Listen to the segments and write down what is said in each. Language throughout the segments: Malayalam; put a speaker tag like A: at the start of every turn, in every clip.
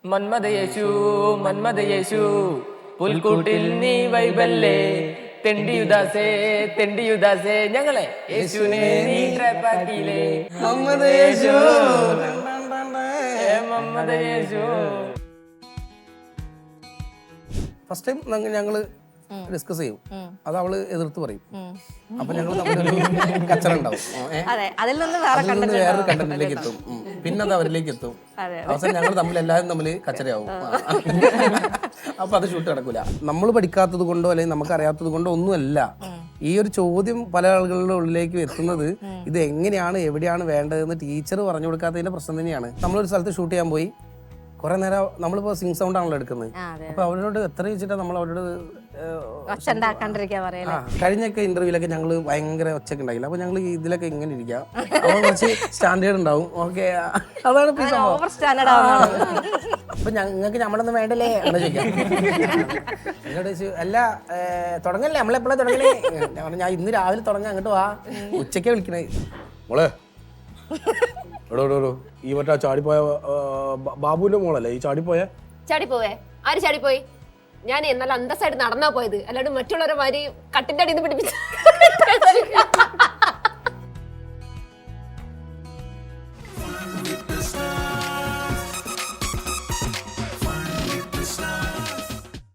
A: മന്മദയേശു മന്മദയേശു പുൽക്കൂട്ടിൽ നീ വൈബല്ലേ തെണ്ടിയുദാസേ തെണ്ടിയുദാസേ ഞങ്ങളെ യേശുവിനെ നീ ട്രാപ്പാക്കിയില്ലേ മന്മദയേശു മന്മദയേശു.
B: ഫസ്റ്റ് ടൈം ഞങ്ങള് ഡിസ്കസ് ചെയ്യും, അത് അവള് എതിർത്ത് പറയും. അപ്പൊ ഞങ്ങൾ തമ്മിലൊരു കച്ചറ ഉണ്ടാവും. അതിൽ നിന്ന് വേറൊരു കണ്ടന്റിലേക്ക് എത്തും, പിന്നെ അത് അവരിലേക്ക് എത്തും. അവസാനം ഞങ്ങൾ തമ്മിൽ എല്ലാവരും തമ്മിൽ കച്ചറയാവും. അപ്പൊ അത് ഷൂട്ട് നടക്കൂല. നമ്മൾ പഠിക്കാത്തത് കൊണ്ടോ അല്ലെങ്കിൽ നമുക്ക് അറിയാത്തത് കൊണ്ടോ ഒന്നുമല്ല ഈ ഒരു ചോദ്യം പല ആളുകളുടെ ഉള്ളിലേക്ക് എത്തുന്നത്. ഇത് എങ്ങനെയാണ് എവിടെയാണ് വേണ്ടതെന്ന് ടീച്ചർ പറഞ്ഞു കൊടുക്കാത്തതിന്റെ പ്രശ്നം തന്നെയാണ്. നമ്മളൊരു സ്ഥലത്ത് ഷൂട്ട് ചെയ്യാൻ പോയി, കുറെ നേരം നമ്മളിപ്പോ സിംഗ് സൗണ്ട് ആണല്ലോ എടുക്കുന്നത്. അപ്പൊ അവരോട് എത്ര ചോദിച്ചിട്ടാ നമ്മൾ അവരോട് കഴിഞ്ഞൊക്കെ ഇന്റർവ്യൂലൊക്കെ ഞങ്ങള് ഭയങ്കര ഒച്ചയൊക്കെ ഉണ്ടായില്ല. അപ്പൊ ഞങ്ങൾ ഇതിലൊക്കെ ഇങ്ങനെ ഇരിക്കാം, അപ്പൊ കുറച്ച് സ്റ്റാൻഡേർഡ് ഉണ്ടാവും. ഓക്കെ, അതാണ് അപ്പൊ ഞങ്ങൾക്ക് നമ്മളൊന്നും വേണ്ടല്ലേ എന്ന് ചോദിക്കാം. എന്നോട് ചോദിച്ചു, അല്ല തുടങ്ങല്ലേ, നമ്മളെപ്പോഴാ തുടങ്ങണേ? ഞാൻ ഇന്ന് രാവിലെ തുടങ്ങാൻ, അങ്ങോട്ട് വാ, ഉച്ചക്കാ വിളിക്കണേ. മോളെ എടോ ഈ മറ്റാ ചാടിപ്പോയ ബാബുവിന്റെ മോളല്ലേ ഈ ചാടിപ്പോയെ?
C: ചാടിപ്പോവേ? ആര് ചാടിപ്പോയി? ഞാൻ നല്ല അന്തസ്സായിട്ട് നടന്നാ പോയത്, അല്ലാണ്ട് മറ്റുള്ളവരെ മാതിരി കട്ടിന്റെ അടിയിൽ നിന്ന് പിടിപ്പിച്ചു.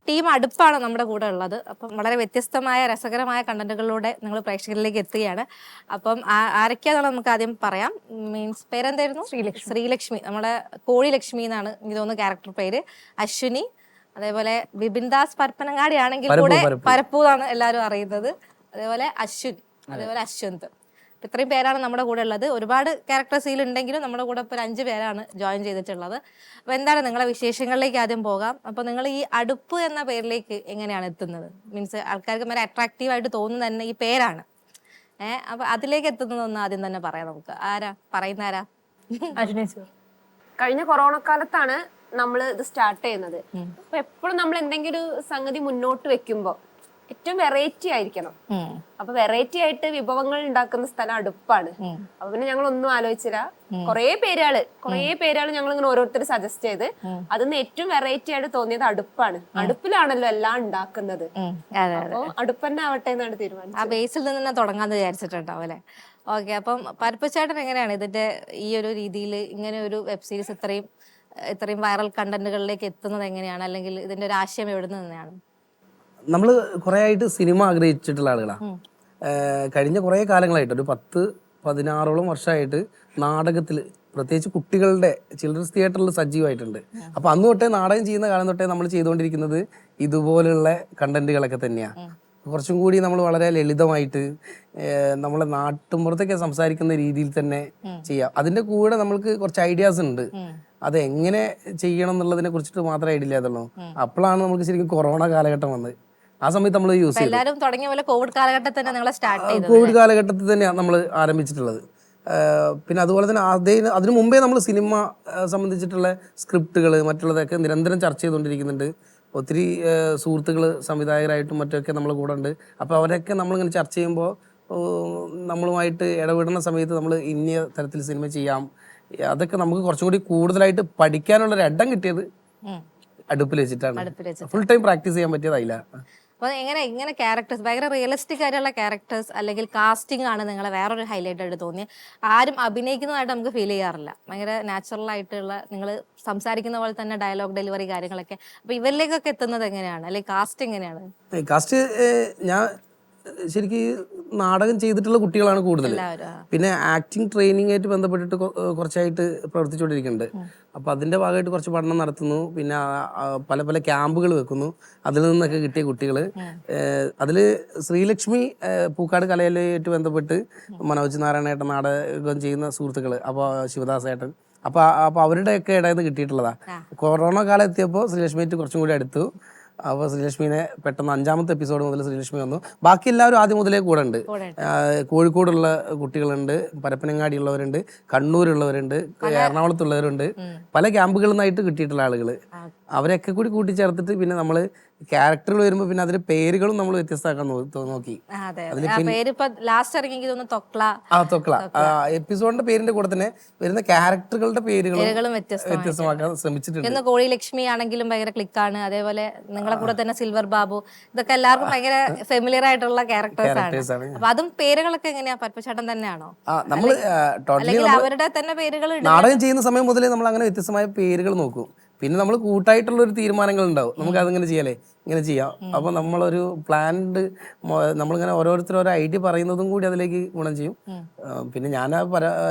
D: ടീം അടുപ്പാണ് നമ്മുടെ കൂടെ ഉള്ളത്. അപ്പം വളരെ വ്യത്യസ്തമായ രസകരമായ കണ്ടന്റുകളിലൂടെ നിങ്ങൾ പ്രേക്ഷകരിലേക്ക് എത്തുകയാണ്. അപ്പം ആരൊക്കെയാണെന്ന് നമുക്ക് ആദ്യം പറയാം. മീൻസ് പേരെന്തായിരുന്നു? ശ്രീലക്ഷ്മി, നമ്മുടെ കോഴി ലക്ഷ്മി എന്നാണ് എനിക്ക് തോന്നുന്നു ക്യാരക്ടർ പേര്. അശ്വിനി, അതേപോലെ വിപിൻദാസ് പരപ്പനങ്ങാടി ആണെങ്കിൽ കൂടെ പരപ്പു എന്നാണ് എല്ലാവരും അറിയുന്നത്. അതേപോലെ അശ്വിൻ, അതേപോലെ അശ്വന്ത്. ഇത്രയും പേരാണ് നമ്മുടെ കൂടെ ഉള്ളത്. ഒരുപാട് ക്യാരക്ടേഴ്സ് ഉണ്ടെങ്കിലും നമ്മുടെ കൂടെ ഇപ്പോൾ 5 പേരാണ് ജോയിൻ ചെയ്തിട്ടുള്ളത്. അപ്പോൾ എന്താണ് നിങ്ങളെ വിശേഷങ്ങളിലേക്ക് ആദ്യം പോകാം. അപ്പോൾ നിങ്ങൾ ഈ അടുപ്പ് എന്ന പേരിലേക്ക് എങ്ങനെയാണ് എത്തുന്നത്? മീൻസ് ആൾക്കാർക്ക് വളരെ അട്രാക്റ്റീവ് ആയിട്ട് തോന്നുന്നത് തന്നെ ഈ പേരാണ്. അപ്പോൾ അതിലേക്ക് എത്തുന്നതൊന്ന് ആദ്യം തന്നെ പറയാം നമുക്ക്. പറയുന്ന ആരാ?
C: കഴിഞ്ഞ കൊറോണ കാലത്താണ് നമ്മൾ ഇത് സ്റ്റാർട്ട് ചെയ്യുന്നത്. അപ്പൊ എപ്പോഴും നമ്മൾ എന്തെങ്കിലും ഒരു സംഗതി മുന്നോട്ട് വെക്കുമ്പോ ഏറ്റവും വെറൈറ്റി ആയിരിക്കണം. അപ്പൊ വെറൈറ്റി ആയിട്ട് വിഭവങ്ങൾ ഉണ്ടാക്കുന്ന സ്ഥലം അടുപ്പാണ്. അപ്പൊ പിന്നെ ഞങ്ങൾ ഒന്നും ആലോചിച്ചില്ല, കുറേ പേരുകൾ ഞങ്ങൾ ഇങ്ങനെ ഓരോരുത്തർ സജസ്റ്റ് ചെയ്ത് അതിന്ന് ഏറ്റവും വെറൈറ്റി ആയിട്ട് തോന്നിയത് അടുപ്പാണ്. അടുപ്പിലാണല്ലോ എല്ലാം ഉണ്ടാക്കുന്നത്, അപ്പൊ അടുപ്പ് തന്നെ ആവട്ടെ എന്നാണ് തീരുമാനിച്ചത്.
D: ആ ബേസിൽ നിന്ന് തന്നെ തുടങ്ങാന്ന് വിചാരിച്ചിട്ടുണ്ടാവും അല്ലെ? ഓക്കെ, അപ്പം പരപ്പുചേട്ടൻ എങ്ങനെയാണ് ഇതിന്റെ ഈ ഒരു രീതിയിൽ ഇങ്ങനെ ഒരു വെബ് സീരീസ് ഇത്രയും വൈറൽ കണ്ടന്റുകളിലേക്ക് എത്തുന്നത് എങ്ങനെയാണ്? അല്ലെങ്കിൽ ഇതിന്റെ ഒരു ആശയം എവിടെ നിന്നാണ്?
B: നമ്മൾ കുറേ ആയിട്ട് സിനിമ ആഗ്രഹിച്ചിട്ടുള്ള ആളുകളാണ്. കഴിഞ്ഞ കുറേ കാലങ്ങളായിട്ട് ഒരു 10-16 വർഷമായിട്ട് നാടകത്തിൽ, പ്രത്യേകിച്ച് കുട്ടികളുടെ ചിൽഡ്രൻസ് തിയേറ്ററിൽ സജീവമായിട്ടുണ്ട്. അപ്പോൾ അന്ന് തൊട്ടേ നാടകം ചെയ്യുന്ന കാലം തൊട്ടേ നമ്മൾ ചെയ്തുകൊണ്ടിരിക്കുന്നത് ഇതുപോലുള്ള കണ്ടന്റുകളൊക്കെ തന്നെയാണ്. കുറച്ചും കൂടി നമ്മൾ വളരെ ലളിതമായിട്ട് നമ്മളെ നാട്ടുമ്പുറത്തൊക്കെ സംസാരിക്കുന്ന രീതിയിൽ തന്നെ ചെയ്യാം. അതിൻ്റെ കൂടെ നമ്മൾക്ക് കുറച്ച് ഐഡിയാസ് ഉണ്ട്, അത് എങ്ങനെ ചെയ്യണം എന്നുള്ളതിനെ കുറിച്ചിട്ട് മാത്രമേ ഐഡിയ ഇല്ലാതുള്ളൂ. അപ്പോഴാണ് നമുക്ക് ശരിക്കും കൊറോണ കാലഘട്ടം വന്നത്. ആ സമയത്ത് നമ്മൾ യൂസ് ചെയ്തു.
D: കോവിഡ്
B: കാലഘട്ടത്തിൽ തന്നെയാണ് നമ്മൾ ആരംഭിച്ചിട്ടുള്ളത്. പിന്നെ അതുപോലെ തന്നെ അതിനു മുമ്പേ നമ്മൾ സിനിമ സംബന്ധിച്ചിട്ടുള്ള സ്ക്രിപ്റ്റുകൾ മറ്റുള്ളതൊക്കെ നിരന്തരം ചർച്ച ചെയ്തുകൊണ്ടിരിക്കുന്നുണ്ട്. ഒത്തിരി സുഹൃത്തുക്കൾ സംവിധായകരായിട്ടും മറ്റൊക്കെ നമ്മൾ കൂടെ ഉണ്ട്. അപ്പോൾ അവരൊക്കെ നമ്മളിങ്ങനെ ചർച്ച ചെയ്യുമ്പോൾ നമ്മളുമായിട്ട് ഇടപെടുന്ന സമയത്ത് നമ്മൾ ഇന്ന തരത്തിൽ സിനിമ ചെയ്യാം, അതൊക്കെ നമുക്ക് കുറച്ചും കൂടി കൂടുതലായിട്ട് പഠിക്കാനുള്ളൊരു ഇടം കിട്ടിയത് അടുപ്പിൽ വെച്ചിട്ടാണ്. ഫുൾ ടൈം പ്രാക്ടീസ് ചെയ്യാൻ പറ്റിയതായില്ല.
D: അപ്പോൾ ഇങ്ങനെ ക്യാരക്ടേഴ്സ് ഭയങ്കര റിയലിസ്റ്റിക് ആയിട്ടുള്ള ക്യാരക്ടേഴ്സ് അല്ലെങ്കിൽ കാസ്റ്റിംഗ് ആണ് നിങ്ങളെ വേറൊരു ഹൈലൈറ്റ് ആയിട്ട് തോന്നിയത്. ആരും അഭിനയിക്കുന്നതായിട്ട് നമുക്ക് ഫീൽ ചെയ്യാറില്ല. ഭയങ്കര നാച്ചുറൽ ആയിട്ടുള്ള നിങ്ങൾ സംസാരിക്കുന്ന പോലെ തന്നെ ഡയലോഗ് ഡെലിവറി കാര്യങ്ങളൊക്കെ. അപ്പോൾ ഇവരിലേക്കൊക്കെ എത്തുന്നത് എങ്ങനെയാണ്, അല്ലെങ്കിൽ കാസ്റ്റ് എങ്ങനെയാണ്?
B: കാസ്റ്റ് ഞാൻ ശരിക്കും നാടകം ചെയ്തിട്ടുള്ള കുട്ടികളാണ് കൂടുതൽ. പിന്നെ ആക്ടിങ് ട്രെയിനിങ് ആയിട്ട് ബന്ധപ്പെട്ടിട്ട് കുറച്ചായിട്ട് പ്രവർത്തിച്ചുകൊണ്ടിരിക്കുന്നുണ്ട്. അപ്പോൾ അതിൻ്റെ ഭാഗമായിട്ട് കുറച്ച് പഠനം നടത്തുന്നു. പിന്നെ പല പല ക്യാമ്പുകൾ വെക്കുന്നു. അതിൽ നിന്നൊക്കെ കിട്ടിയ കുട്ടികൾ, അതിൽ ശ്രീലക്ഷ്മി പൂക്കാട് കലയിലായിട്ട് ബന്ധപ്പെട്ട് മനോജ് നാരായണേട്ടൻ നാടകം ചെയ്യുന്ന സുഹൃത്തുക്കൾ, അപ്പോൾ ശിവദാസേട്ടൻ, അപ്പോൾ അവരുടെയൊക്കെ ഇടയിൽ നിന്ന് കിട്ടിയിട്ടുള്ളതാണ്. കൊറോണ കാലം എത്തിയപ്പോൾ ശ്രീലക്ഷ്മിയായിട്ട് കുറച്ചും കൂടി അടുത്തു. അപ്പോൾ ശ്രീലക്ഷ്മിനെ പെട്ടെന്ന് 5ാമത്തെ എപ്പിസോഡ് മുതൽ ശ്രീലക്ഷ്മി വന്നു. ബാക്കി എല്ലാവരും ആദ്യം മുതലേ കൂടെ ഉണ്ട്. കോഴിക്കോടുള്ള കുട്ടികളുണ്ട്, പരപ്പനങ്ങാടി ഉള്ളവരുണ്ട്, കണ്ണൂരുള്ളവരുണ്ട്, എറണാകുളത്തുള്ളവരുണ്ട്, പല ക്യാമ്പുകളിൽ നിന്നായിട്ട് കിട്ടിയിട്ടുള്ള ആളുകൾ. അവരൊക്കെ കൂടി കൂട്ടിച്ചേർത്തിട്ട് പിന്നെ നമ്മൾ ക്യാരക്ടറുകൾ വരുമ്പോൾ പിന്നെ അതിന്റെ പേരുകളും നമ്മൾ വ്യത്യസ്തമാക്കാൻ നോക്കി.
D: അതെ ആ പേര് ഇപ്പൊ ലാസ്റ്റ് ഇറങ്ങി എനിക്ക് തോന്നുന്നു തൊക്ല.
B: തൊക്ല എപ്പിസോഡിന്റെ പേരിന്റെ കൂടെ തന്നെ വരുന്ന ക്യാരക്ടറുകളുടെ പേരുകളും വ്യത്യസ്തമാക്കാൻ ശ്രമിച്ചിട്ടുണ്ട്.
D: ഇന്ന് കോഴി ലക്ഷ്മി ആണെങ്കിലും ഭയങ്കര ക്ലിക്കാണ്. അതേപോലെ നിങ്ങളെ കൂടെ തന്നെ സിൽവർ ബാബു, ഇതൊക്കെ എല്ലാവർക്കും ഭയങ്കര ഫെമിലിയർ ആയിട്ടുള്ള ക്യാരക്ടേഴ്സ് ആണ്. അപ്പൊ അതും പേരുകളൊക്കെ എങ്ങനെയാ പത്മചേട്ടൻ തന്നെയാണോ
B: നമ്മൾ
D: അല്ലെങ്കിൽ അവരുടെ തന്നെ പേരുകൾ?
B: നാടകം ചെയ്യുന്ന സമയം മുതലേ നമ്മൾ അങ്ങനെ വ്യത്യസ്തമായ പേരുകൾ നോക്കും. പിന്നെ നമ്മൾ കൂട്ടായിട്ടുള്ള ഒരു തീരുമാനങ്ങൾ ഉണ്ടാവും, നമുക്ക് അതിങ്ങനെ ചെയ്യാലേ, ഇങ്ങനെ ചെയ്യാം. അപ്പൊ നമ്മളൊരു പ്ലാൻഡ് നമ്മളിങ്ങനെ ഓരോ ഐഡിയ പറയുന്നതും കൂടി അതിലേക്ക് ഗുണം ചെയ്യും. പിന്നെ ഞാൻ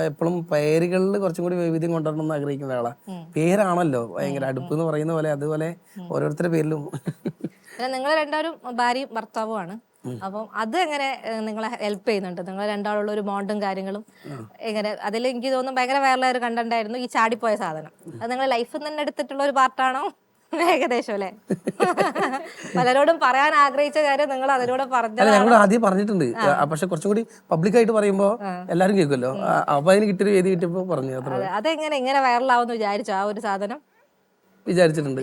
B: എപ്പോഴും പേരുകളിൽ കുറച്ചും കൂടി വൈവിധ്യം കൊണ്ടുവരണം എന്ന് ആഗ്രഹിക്കുന്ന ആളാ. പേരാണല്ലോ ഭയങ്കര അടുപ്പ് എന്ന് പറയുന്ന പോലെ, അതുപോലെ ഓരോരുത്തരുടെ പേരിലും.
D: നിങ്ങൾ രണ്ടാരും ഭാര്യയും ഭർത്താവുമാണ്. അപ്പം അത് എങ്ങനെ നിങ്ങളെ ഹെൽപ്പ് ചെയ്യുന്നുണ്ട്? നിങ്ങൾ രണ്ടാളുള്ള ഒരു ബോണ്ടും കാര്യങ്ങളും എങ്ങനെ? അതിൽ എനിക്ക് തോന്നുന്നു ഭയങ്കര വൈറലായ ഒരു കണ്ടന്റ് ആയിരുന്നു ഈ ചാടിപ്പോയ സാധനം. അത് നിങ്ങൾ ലൈഫിൽ തന്നെ എടുത്തിട്ടുള്ള ഒരു പാർട്ടാണോ? ഏകദേശം അല്ലേ? പലരോടും പറയാൻ ആഗ്രഹിച്ച കാര്യം നിങ്ങൾ അതിലൂടെ
B: ഞങ്ങൾ ആദ്യം പറഞ്ഞിട്ടുണ്ട്, പക്ഷെ കുറച്ചും കൂടി പബ്ലിക്കായിട്ട് പറയുമ്പോ എല്ലാരും കേൾക്കുമല്ലോ. അപ്പൊ അതിന് കിട്ടിയൊരു വേദി കിട്ടിയപ്പോ പറഞ്ഞു.
D: അതെങ്ങനെ ഇങ്ങനെ വൈറലാവുമെന്ന് വിചാരിച്ചു? ആ ഒരു സാധനം വിചാരിച്ചിട്ടുണ്ട്.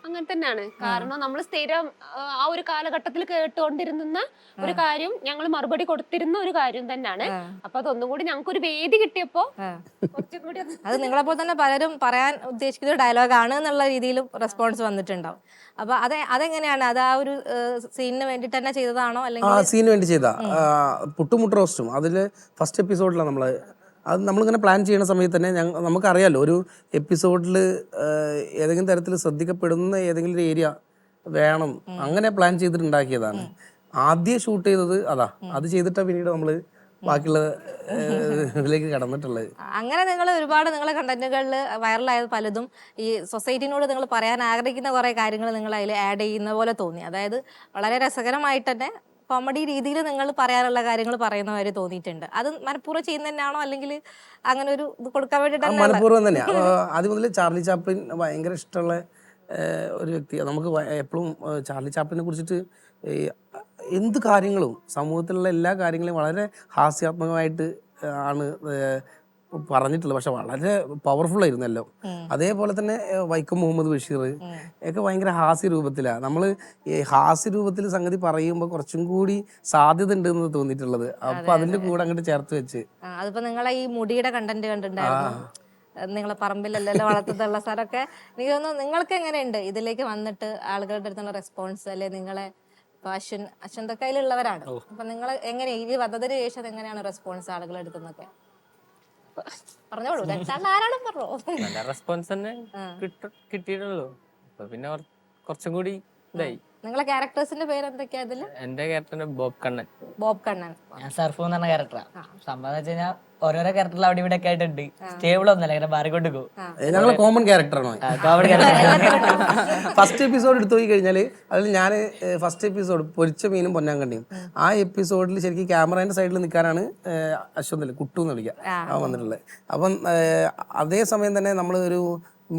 C: അങ്ങനെ തന്നെയാണ്. കാരണം നമ്മൾ സ്ഥിരം ആ ഒരു കാലഘട്ടത്തിൽ കേട്ടുകൊണ്ടിരുന്ന ഒരു കാര്യം, ഞങ്ങൾ മറുപടി കൊടുത്തിരുന്ന ഒരു കാര്യം തന്നെയാണ്. അപ്പൊ അതൊന്നും കൂടി ഞങ്ങൾക്ക് ഒരു വേദി കിട്ടിയപ്പോ
D: അത് നിങ്ങളെപ്പോലെ തന്നെ പലരും പറയാൻ ഉദ്ദേശിക്കുന്ന ഡയലോഗാണ് എന്നുള്ള രീതിയിലും റെസ്പോൺസ് വന്നിട്ടുണ്ടാവും. അപ്പൊ അതെങ്ങനെയാണ്? അത് ആ ഒരു സീനിന് വേണ്ടിട്ട് തന്നെ ചെയ്തതാണോ അല്ലെങ്കിൽ
B: സീനിന് വേണ്ടി ചെയ്താ? പുട്ടുമുട്ട റോസ്റ്റും അതില് ഫസ്റ്റ് എപ്പിസോഡിലാണ് നമ്മള് അത് നമ്മളിങ്ങനെ പ്ലാൻ ചെയ്യുന്ന സമയത്ത് തന്നെ നമുക്കറിയാലോ ഒരു എപ്പിസോഡിൽ ഏതെങ്കിലും തരത്തിൽ ശ്രദ്ധിക്കപ്പെടുന്ന ഏതെങ്കിലും ഒരു ഏരിയ വേണം, അങ്ങനെ പ്ലാൻ ചെയ്തിട്ടുണ്ടാക്കിയതാണ്. ആദ്യം ഷൂട്ട് ചെയ്തത് അതാ, അത് ചെയ്തിട്ടാണ് പിന്നീട് നമ്മള് ബാക്കിയുള്ള ഇതിലേക്ക് കടന്നിട്ടുള്ളത്.
D: അങ്ങനെ നിങ്ങൾ ഒരുപാട് നിങ്ങളെ കണ്ടന്റുകളിൽ വൈറലായത് പലതും ഈ സൊസൈറ്റിനോട് നിങ്ങൾ പറയാൻ ആഗ്രഹിക്കുന്ന കുറെ കാര്യങ്ങൾ നിങ്ങൾ അതിൽ ആഡ് ചെയ്യുന്ന പോലെ തോന്നി. അതായത് വളരെ രസകരമായിട്ട് തന്നെ കോമഡി രീതിയിൽ നിങ്ങൾ പറയാനുള്ള കാര്യങ്ങൾ പറയുന്ന കാര്യം തോന്നിയിട്ടുണ്ട്. അത് മനഃപൂർവ്വം ചെയ്യുന്ന തന്നെയാണോ അല്ലെങ്കിൽ അങ്ങനെ ഒരു ഇത് കൊടുക്കാൻ വേണ്ടിയിട്ടാണ്?
B: മനഃപൂർവ്വം തന്നെയാണ്. ആദ്യം മുതൽ ചാർലി ചാപ്ലിൻ ഭയങ്കര ഇഷ്ടമുള്ള ഒരു വ്യക്തിയാണ്. നമുക്ക് എപ്പോഴും ചാർലി ചാപ്ലിനെ കുറിച്ചിട്ട് എന്ത് കാര്യങ്ങളും സമൂഹത്തിലുള്ള എല്ലാ കാര്യങ്ങളും വളരെ ഹാസ്യാത്മകമായിട്ട് ആണ് പറഞ്ഞിട്ടുള്ളത്. പക്ഷെ വളരെ പവർഫുൾ ആയിരുന്നു എല്ലാം. അതേപോലെ തന്നെ വൈക്കം മുഹമ്മദ് ബഷീർ ഒക്കെ ഭയങ്കര ഹാസ്യ രൂപത്തിലാണ്. നമ്മൾ ഈ ഹാസ്യ രൂപത്തിൽ സംഗതി പറയുമ്പോൾ കുറച്ചും കൂടി സാധ്യത ഉണ്ട് എന്ന് തോന്നിയിട്ടുള്ളത്. അപ്പൊ അതിന്റെ കൂടെ അങ്ങോട്ട് ചേർത്ത് വെച്ച്
D: അതിപ്പോ നിങ്ങളെ ഈ മുടിയുടെ കണ്ടന്റ് കണ്ടിട്ടുണ്ടായിരുന്നു, നിങ്ങളെ പറമ്പിലല്ലോ വളർത്തുള്ള സാറൊക്കെ. എനിക്ക് തോന്നുന്നു നിങ്ങൾക്ക് എങ്ങനെയുണ്ട് ഇതിലേക്ക് വന്നിട്ട് ആളുകളുടെ അടുത്തുള്ള റെസ്പോൺസ്? അല്ലെ നിങ്ങളെ അശ്വന്ത കയ്യിലുള്ളവരാണ്, അപ്പൊ നിങ്ങൾ എങ്ങനെ ഈ വന്നതിന് ശേഷം എങ്ങനെയാണ് റെസ്പോൺസ് ആളുകളുടെ അടുത്തുനിന്നൊക്കെ? പറഞ്ഞോളൂ,
A: നല്ല റെസ്പോൺസ് തന്നെ കിട്ടിയിട്ടുള്ളൂ. പിന്നെ കുറച്ചും കൂടി ഇതായി.
D: നിങ്ങളെ ക്യാരക്ടേഴ്സിന്റെ പേര് എന്തൊക്കെയാ ഇതില്?
A: എന്റെ ക്യാരക്ടറിന്റെ ബോബ് കണ്ണൻ.
D: ബോബ് കണ്ണൻ.
E: ഞാൻ സർഫു എന്ന് പറഞ്ഞ ക്യാരക്ടറാ. സംഭവം വെച്ച് കഴിഞ്ഞാൽ ഓരോരോ ക്യാരക്ടറിൽ അവിടെ ഇവിടെ ഒക്കെ ആയിട്ടുണ്ട്. സ്റ്റേബിൾ ഒന്നല്ല, ഇങ്ങനെ മാറിക്കൊണ്ട് പോകും.
B: ഞങ്ങള് കോമൺ ക്യാരക്ടറാണ്. ഫസ്റ്റ് എപ്പിസോഡ് എടുത്തു പോയി കഴിഞ്ഞാല് അതിൽ ഞാൻ ഫസ്റ്റ് എപ്പിസോഡ് പൊരിച്ച മീനും പൊന്നാങ്കണ്ടിയും, ആ എപ്പിസോഡിൽ ശരിക്കും ക്യാമറേന്റെ സൈഡിൽ നിൽക്കാനാണ് അശ്വന്തല്ലേ കുട്ടു എന്ന് വിളിക്കുക അവൻ വന്നിട്ടുള്ളത്. അപ്പം അതേ സമയം തന്നെ നമ്മൾ ഒരു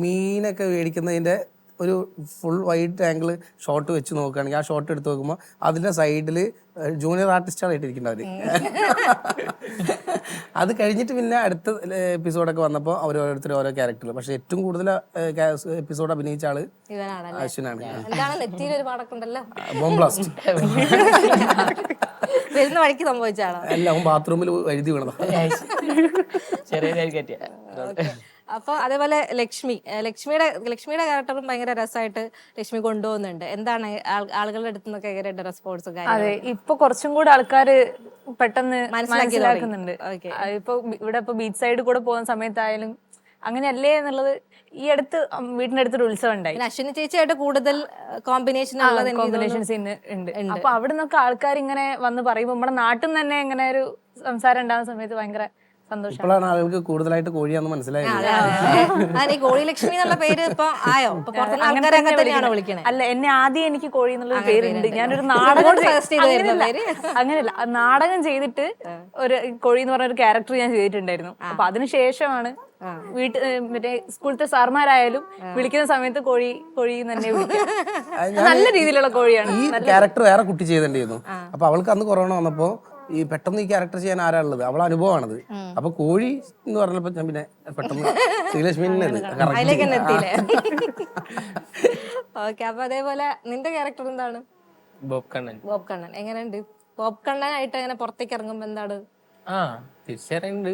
B: മീനൊക്കെ മേടിക്കുന്നതിന്റെ ഒരു ഫുൾ വൈഡ് ആംഗിൾ ഷോട്ട് വെച്ച് നോക്കുകയാണെങ്കിൽ ആ ഷോട്ട് എടുത്ത് നോക്കുമ്പോൾ അതിൻ്റെ സൈഡിൽ ജൂനിയർ ആർട്ടിസ്റ്റായിട്ടിരിക്കേണ്ടവർ. അത് കഴിഞ്ഞിട്ട് പിന്നെ അടുത്ത എപ്പിസോഡൊക്കെ വന്നപ്പോൾ അവർ ഓരോരുത്തർ ഓരോ ക്യാരക്ടർ. പക്ഷെ ഏറ്റവും കൂടുതൽ എപ്പിസോഡ് അഭിനയിച്ച ആള് അശ്വിനാണ്. ബോംബ് ബ്ലാസ്റ്റ്
D: വരുന്ന വഴിക്ക് സംഭവിച്ചാണോ?
B: അല്ല, അവൻ ബാത്റൂമിൽ എഴുതി വീണതാ.
E: ചെറിയ
D: അപ്പോൾ അതേപോലെ ലക്ഷ്മിയുടെ ക്യാരക്ടറും ഭയങ്കര രസമായിട്ട് ലക്ഷ്മി കൊണ്ടുപോകുന്നുണ്ട്. എന്താണ് ആളുകളുടെ അടുത്ത് നിന്നൊക്കെ എങ്ങനെയുണ്ട് റെസ്പോൺസ്?
F: അതെ, ഇപ്പൊ കുറച്ചും കൂടെ ആൾക്കാര് പെട്ടെന്ന് മനസ്സിലാക്കുന്നുണ്ട്. ഇപ്പൊ ഇവിടെ ഇപ്പൊ ബീച്ച് സൈഡ് കൂടെ പോകുന്ന സമയത്തായാലും അങ്ങനെയല്ലേ എന്നുള്ളത്. ഈ അടുത്ത് വീടിന്റെ അടുത്തൊരു ഉത്സവം ഉണ്ടായി.
D: അശ്വിനി ചേച്ചിയായിട്ട് കൂടുതൽ
F: കോമ്പിനേഷൻ സീൻ ഉണ്ട്. അപ്പൊ അവിടെ നിന്നൊക്കെ ആൾക്കാർ ഇങ്ങനെ വന്ന് പറയുമ്പോ നമ്മുടെ നാട്ടിൽ നിന്ന് തന്നെ ഇങ്ങനെ ഒരു സംസാരം ഉണ്ടാകുന്ന സമയത്ത് ഭയങ്കര
B: ഇപ്പോഴാണ് ആളുകൾക്ക് കൂടുതലായിട്ട് കോഴിയാന്ന് മനസ്സിലായത്.
D: കോഴി ലക്ഷ്മി എന്നുള്ള പേര് ഇപ്പൊ ആയോ?
F: അല്ല, എന്നെ ആദ്യം എനിക്ക് കോഴി എന്നുള്ള പേരുണ്ട്. ഞാനൊരു നാടകം അങ്ങനെയല്ല, നാടകം ചെയ്തിട്ട് ഒരു കോഴി എന്ന് പറഞ്ഞ ഒരു ക്യാരക്ടർ ഞാൻ ചെയ്തിട്ടുണ്ടായിരുന്നു. അപ്പൊ അതിനുശേഷമാണ് മറ്റേ സ്കൂളത്തെ സാർമാരായാലും വിളിക്കുന്ന സമയത്ത് കോഴി തന്നെ വിളിക്കും. നല്ല രീതിയിലുള്ള കോഴിയാണ്.
B: ഈ ക്യാരക്ടർ വേറെ കുട്ടി ചെയ്തിട്ടുണ്ടായിരുന്നു. അപ്പൊ അവൾക്ക് അന്ന് കൊറോണ വന്നപ്പോ ഈ പെട്ടെന്ന് ഈ ക്യാരക്ടർ ചെയ്യാൻ ആരാ ഉള്ളത്, അവളെ അനുഭവമാണത്. അപ്പൊ കോഴി എന്ന് പറഞ്ഞപ്പോ ഞാൻ പിന്നെ പെട്ടെന്ന് ശ്രീലക്ഷ്മിനെ
D: അതിലേക്ക് തന്നെ എത്തിയില്ലേ? ഓക്കെ, അപ്പൊ അതേപോലെ നിന്റെ ക്യാരക്ടർ എന്താണ്?
A: ബോബ് കണ്ണൻ.
D: ബോബ് കണ്ണൻ എങ്ങനെയുണ്ട്? ബോബ് കണ്ണനായിട്ട് അങ്ങനെ പുറത്തേക്ക് ഇറങ്ങുമ്പോ എന്താണ്?
A: ആ തിരിച്ചറിയുന്നുണ്ട്.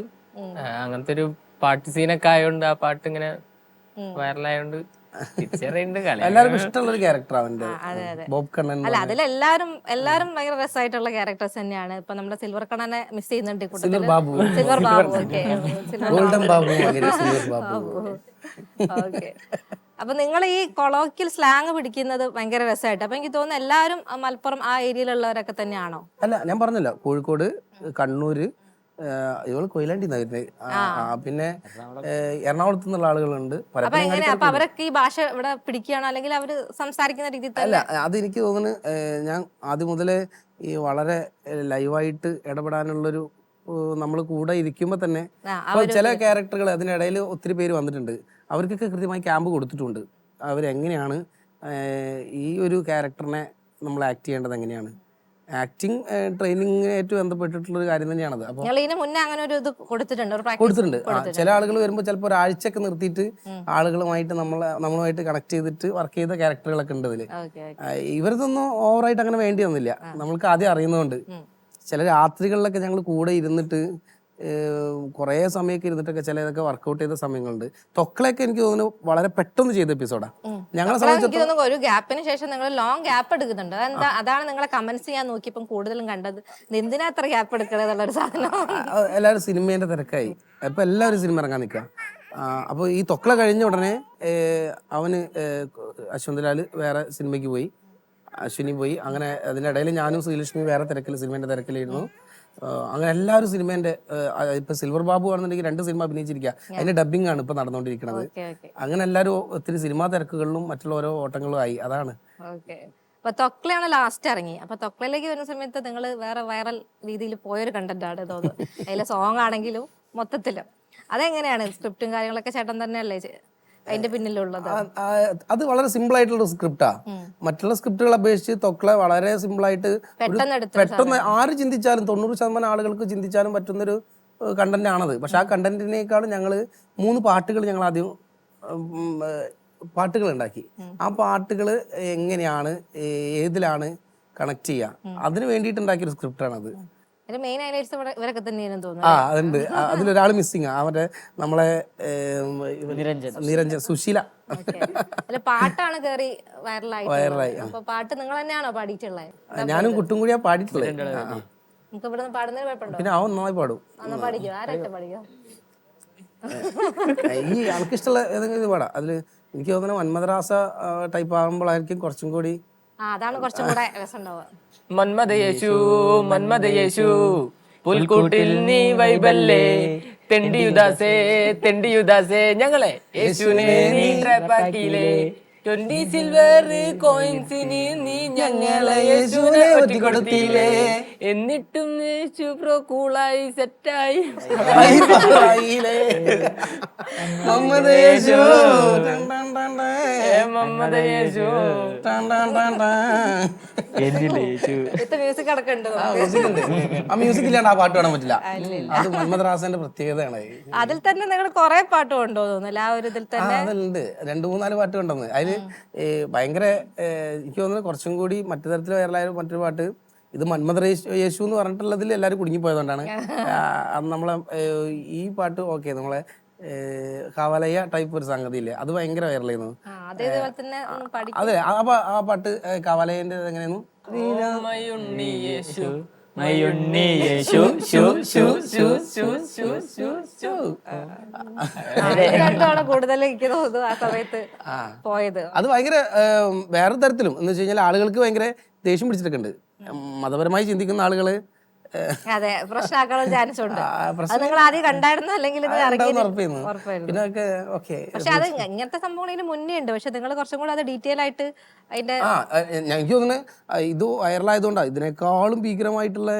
A: അങ്ങനത്തെ ഒരു പാട്ട് സീനൊക്കെ ആയോണ്ട് ആ പാട്ട് ഇങ്ങനെ വൈറലായോണ്ട് തിരിച്ചറിയുന്നുണ്ട്. കളി
B: എല്ലാവർക്കും ഇഷ്ടമുള്ള ഒരു ക്യാരക്ടർ അവന്റെ ബോബ് കണ്ണൻ.
D: അല്ല, അതിലെല്ലാരും ഭയങ്കര രസമായിട്ടുള്ള ക്യാരക്ടേഴ്സ് തന്നെയാണ്. ഇപ്പൊ നമ്മുടെ സിൽവർ കണ്ണനെ മിസ് ചെയ്യുന്നുണ്ട് ഈ കൂട്ടത്തില്.
B: Silver Babu,
D: silver Babu, okay.
B: Golden Babu, silver Babu.
D: Okay, അപ്പൊ നിങ്ങൾ ഈ കൊളോക്കിയൽ സ്ലാങ് പിടിക്കുന്നത് ഭയങ്കര രസമായിട്ട്. അപ്പൊ എനിക്ക് തോന്നുന്നു എല്ലാവരും മലപ്പുറം ആ ഏരിയയിലുള്ളവരൊക്കെ തന്നെയാണോ?
B: അല്ല, ഞാൻ പറഞ്ഞല്ലോ കോഴിക്കോട്, കണ്ണൂര്, ഇവള് കൊയിലാണ്ടി പിന്നെ എറണാകുളത്ത് നിന്നുള്ള ആളുകളുണ്ട്.
D: അപ്പൊ എങ്ങനെയാ അപ്പൊ അവരൊക്കെ ഈ ഭാഷ ഇവിടെ പിടിക്കുകയാണോ, അല്ലെങ്കിൽ അവര് സംസാരിക്കുന്ന രീതിയിൽ തന്നെ?
B: അല്ല, അതെനിക്ക് തോന്നുന്നു ഞാൻ ആദ്യം മുതലേ ഈ വളരെ ലൈവായിട്ട് ഇടപെടാനുള്ളൊരു നമ്മൾ കൂടെ ഇരിക്കുമ്പോ തന്നെ ചില ക്യാരക്ടറുകൾ അതിനിടയിൽ ഒത്തിരി പേര് വന്നിട്ടുണ്ട്. അവർക്കൊക്കെ കൃത്യമായി ക്യാമ്പ് കൊടുത്തിട്ടുണ്ട്. അവരെങ്ങനെയാണ് ഈ ഒരു ക്യാരക്ടറിനെ നമ്മൾ ആക്ട് ചെയ്യേണ്ടത്, എങ്ങനെയാണ് ആക്ടിങ് ട്രെയിനിങ്ങായിട്ട് ബന്ധപ്പെട്ടിട്ടുള്ള ഒരു കാര്യം തന്നെയാണത്. അപ്പോൾ
D: മുന്നേ അങ്ങനെ ഒരു ഇത്
B: കൊടുത്തിട്ടുണ്ട്. ചില ആളുകൾ വരുമ്പോൾ ചിലപ്പോൾ ഒരാഴ്ചയൊക്കെ നിർത്തിയിട്ട് ആളുകളുമായിട്ട് നമ്മളുമായിട്ട് കണക്ട് ചെയ്തിട്ട് വർക്ക് ചെയ്ത ക്യാരക്ടറുകളൊക്കെ ഉണ്ട് ഇതില്. ഇവരതൊന്നും ഓവറായിട്ട് അങ്ങനെ വേണ്ടി വന്നില്ല, നമ്മൾക്ക് ആദ്യം അറിയുന്നതുകൊണ്ട്. ചില രാത്രികളിലൊക്കെ ഞങ്ങൾ കൂടെ ഇരുന്നിട്ട് കുറേ സമയമൊക്കെ ഇരുന്നിട്ടൊക്കെ ചിലതൊക്കെ വർക്കൗട്ട് ചെയ്ത സമയങ്ങളുണ്ട്. തൊക്കളയൊക്കെ എനിക്ക് തോന്നുന്നു വളരെ പെട്ടെന്ന് ചെയ്ത എപ്പിസോഡാ. ഞങ്ങളെ സംബന്ധിച്ചിടത്തോളം
D: ഒരു ഗ്യാപ്പിന് ശേഷം നിങ്ങൾ ലോങ് ഗ്യാപ്പ് എടുക്കുന്നുണ്ട്. അതാണ് നിങ്ങളെ കമന്റ്സ് ഞാൻ നോക്കിയപ്പം കൂടുതലും കണ്ടത്. എന്തിനാ അത്ര ഗ്യാപ്പ് എടുക്കണെന്നുള്ളൊരു സാധനം.
B: എല്ലാവരും സിനിമേന്റെ തിരക്കായി, അപ്പൊ എല്ലാവരും സിനിമ ഇറങ്ങാൻ നിൽക്കുക. അപ്പോൾ ഈ തൊക്കള കഴിഞ്ഞ ഉടനെ അവന് അശ്വന്ത് ലാൽ വേറെ സിനിമയ്ക്ക് പോയി, അശ്വിനി പോയി. അങ്ങനെ അതിനിടയിൽ ഞാനും ശ്രീലക്ഷ്മി വേറെ സിനിമേന്റെ തിരക്കിലായിരുന്നു. അങ്ങനെ എല്ലാവരും സിനിമേന്റെ ഇപ്പൊ സിൽവർ ബാബു ആണെന്നുണ്ടെങ്കിൽ 2 സിനിമ അഭിനയിച്ചിരിക്കുക, അതിന്റെ ഡബിംഗ് ആണ് ഇപ്പൊ നടന്നുകൊണ്ടിരിക്കുന്നത്. അങ്ങനെ എല്ലാവരും ഒത്തിരി സിനിമാ തിരക്കുകളിലും മറ്റുള്ള ഓരോ ഓട്ടങ്ങളും ആയി. അതാണ്.
D: അപ്പൊ തൊക്കളയാണ് ലാസ്റ്റ് ഇറങ്ങി. അപ്പൊ തൊക്കളയിലേക്ക് വരുന്ന സമയത്ത് നിങ്ങൾ വേറെ വൈറൽ രീതിയിൽ പോയൊരു കണ്ടന്റ് ആണ് തോന്നുന്നു. അതിലെ സോങ് ആണെങ്കിലും മൊത്തത്തിലും അതെങ്ങനെയാണ്? സ്ക്രിപ്റ്റും കാര്യങ്ങളൊക്കെ ചേട്ടൻ തന്നെയല്ലേ അതിന്റെ പിന്നിലുള്ളത്?
B: അത് വളരെ സിമ്പിൾ ആയിട്ടുള്ള സ്ക്രിപ്റ്റാ. മറ്റുള്ള സ്ക്രിപ്റ്റുകൾ അപേക്ഷിച്ച് തൊക്കളെ വളരെ സിമ്പിൾ ആയിട്ട് പെട്ടെന്ന് ആര് ചിന്തിച്ചാലും 90% ആളുകൾക്ക് ചിന്തിച്ചാലും പറ്റുന്നൊരു കണ്ടന്റ് ആണത്. പക്ഷെ ആ കണ്ടന്റിനേക്കാളും ഞങ്ങള് 3 പാട്ടുകൾ ഞങ്ങൾ ആദ്യം പാട്ടുകൾ ഉണ്ടാക്കി. ആ പാട്ടുകൾ എങ്ങനെയാണ് ഏതിലാണ് കണക്ട് ചെയ്യുക അതിന് വേണ്ടിയിട്ട് ഉണ്ടാക്കിയൊരു സ്ക്രിപ്റ്റാണത്.
D: മെയിൻ ഹൈലൈറ്റ്സ് ഇവരൊക്കെ തന്നെയാണ് തോന്നുന്നു.
B: അതുണ്ട്. അതിലൊരാൾ മിസ്സിങ്, അവരുടെ നമ്മളെ നിരഞ്ജൻ, സുശീല.
D: പാട്ടാണ് കേറി വൈറലായി. അപ്പൊ പാട്ട് നിങ്ങൾ തന്നെയാണോ പാടിയിട്ടുള്ളത്?
B: ഞാനും കുട്ടും കൂടിയാ പാടിയിട്ടുള്ളത്.
D: നമുക്ക് ഇവിടെ പാടുന്നതിന് കുഴപ്പമുണ്ടോ?
B: പിന്നെ അവൻ നന്നായി പാടും.
D: പാടിക്കോ? ആരൊക്കെ പാടിക്കോ?
B: ഈ ആൾക്കിഷ്ടമുള്ള ഏതെങ്കിലും ഇത് പാടാം. അതില് എനിക്ക് തോന്നുന്നു മന്മഥരാസ ടൈപ്പ് ആകുമ്പോഴായിരിക്കും കുറച്ചും കൂടി
D: അതാണ് കുറച്ചും കൂടെ രസമുണ്ടാവുക.
A: മന്മഥയേശു മന്മഥയേശു പുൽക്കൂട്ടിൽ നീ വൈബല്ലേ, തെണ്ടിയുദാസേ ഞങ്ങളെ യേശുവിനെ നീ ട്രാപ്പാക്കിയില്ലേ, 20 സിൽവർ കോയിൻസിന് നീ ഞങ്ങളെ യേശുവിനെ ഒറ്റിക്കൊടുത്തില്ലേ, എന്നിട്ടും യേശു പ്രോ കൂളായി സെറ്റായി
B: മന്മഥയേശു
A: മന്മഥയേശു
D: മ്യൂസിക് അടക്കമുണ്ട്.
B: ആ മ്യൂസിക് ഇല്ലാണ്ട് ആ പാട്ട് കാണാൻ പറ്റില്ല. അത് മന്മഥരാസന്റെ പ്രത്യേകതയാണ്.
D: അതിൽ തന്നെ നിങ്ങൾ കുറെ പാട്ട് കൊണ്ടോ തോന്നുന്നു ആ ഒരു ഇതിൽ തന്നെ?
B: അതുണ്ട്, 2-3-4 പാട്ട് കൊണ്ടുവന്ന്. അതില് ഭയങ്കര എനിക്ക് തോന്നുന്നു കുറച്ചും കൂടി മറ്റു തരത്തിൽ വൈറലായ മറ്റൊരു പാട്ട്, ഇത് മന്മഥയേശു എന്ന് പറഞ്ഞിട്ടുള്ളതിൽ എല്ലാവരും കുടുങ്ങിപ്പോയതുകൊണ്ടാണ്. അത് നമ്മളെ ഈ പാട്ട് ഓക്കെ നമ്മളെ കവലയ ടൈപ്പ് ഒരു സംഗതി ഇല്ലേ, അത് ഭയങ്കര വൈറലായിരുന്നു. അതെ, അപ്പൊ ആ പാട്ട് കവലയന്റെ എങ്ങനെയായിരുന്നു?
D: കൂടുതൽ ആ സമയത്ത് പോയത്
B: അത് ഭയങ്കര വേറെ തരത്തിലും എന്ന് വെച്ച് കഴിഞ്ഞാൽ ആളുകൾക്ക് ഭയങ്കര ദേഷ്യം പിടിച്ചിട്ടൊക്കെ ഉണ്ട്. മതപരമായി ചിന്തിക്കുന്ന ആളുകള്
D: അതെ പ്രശ്നമാക്കാനുള്ള ചാൻസ് ഉണ്ട്. അത് നിങ്ങൾ ആദ്യം കണ്ടായിരുന്നു അല്ലെങ്കിൽ പക്ഷെ അത് ഇങ്ങനത്തെ സംഭവങ്ങൾ മുന്നേ ഉണ്ട്. പക്ഷെ നിങ്ങൾ കുറച്ചും കൂടെ അത് ഡീറ്റെയിൽ ആയിട്ട് അതിന്റെ
B: എനിക്ക് തോന്നുന്നു ഇത് വൈറലായതുകൊണ്ടാണ് ഇതിനേക്കാളും ഭീകരമായിട്ടുള്ള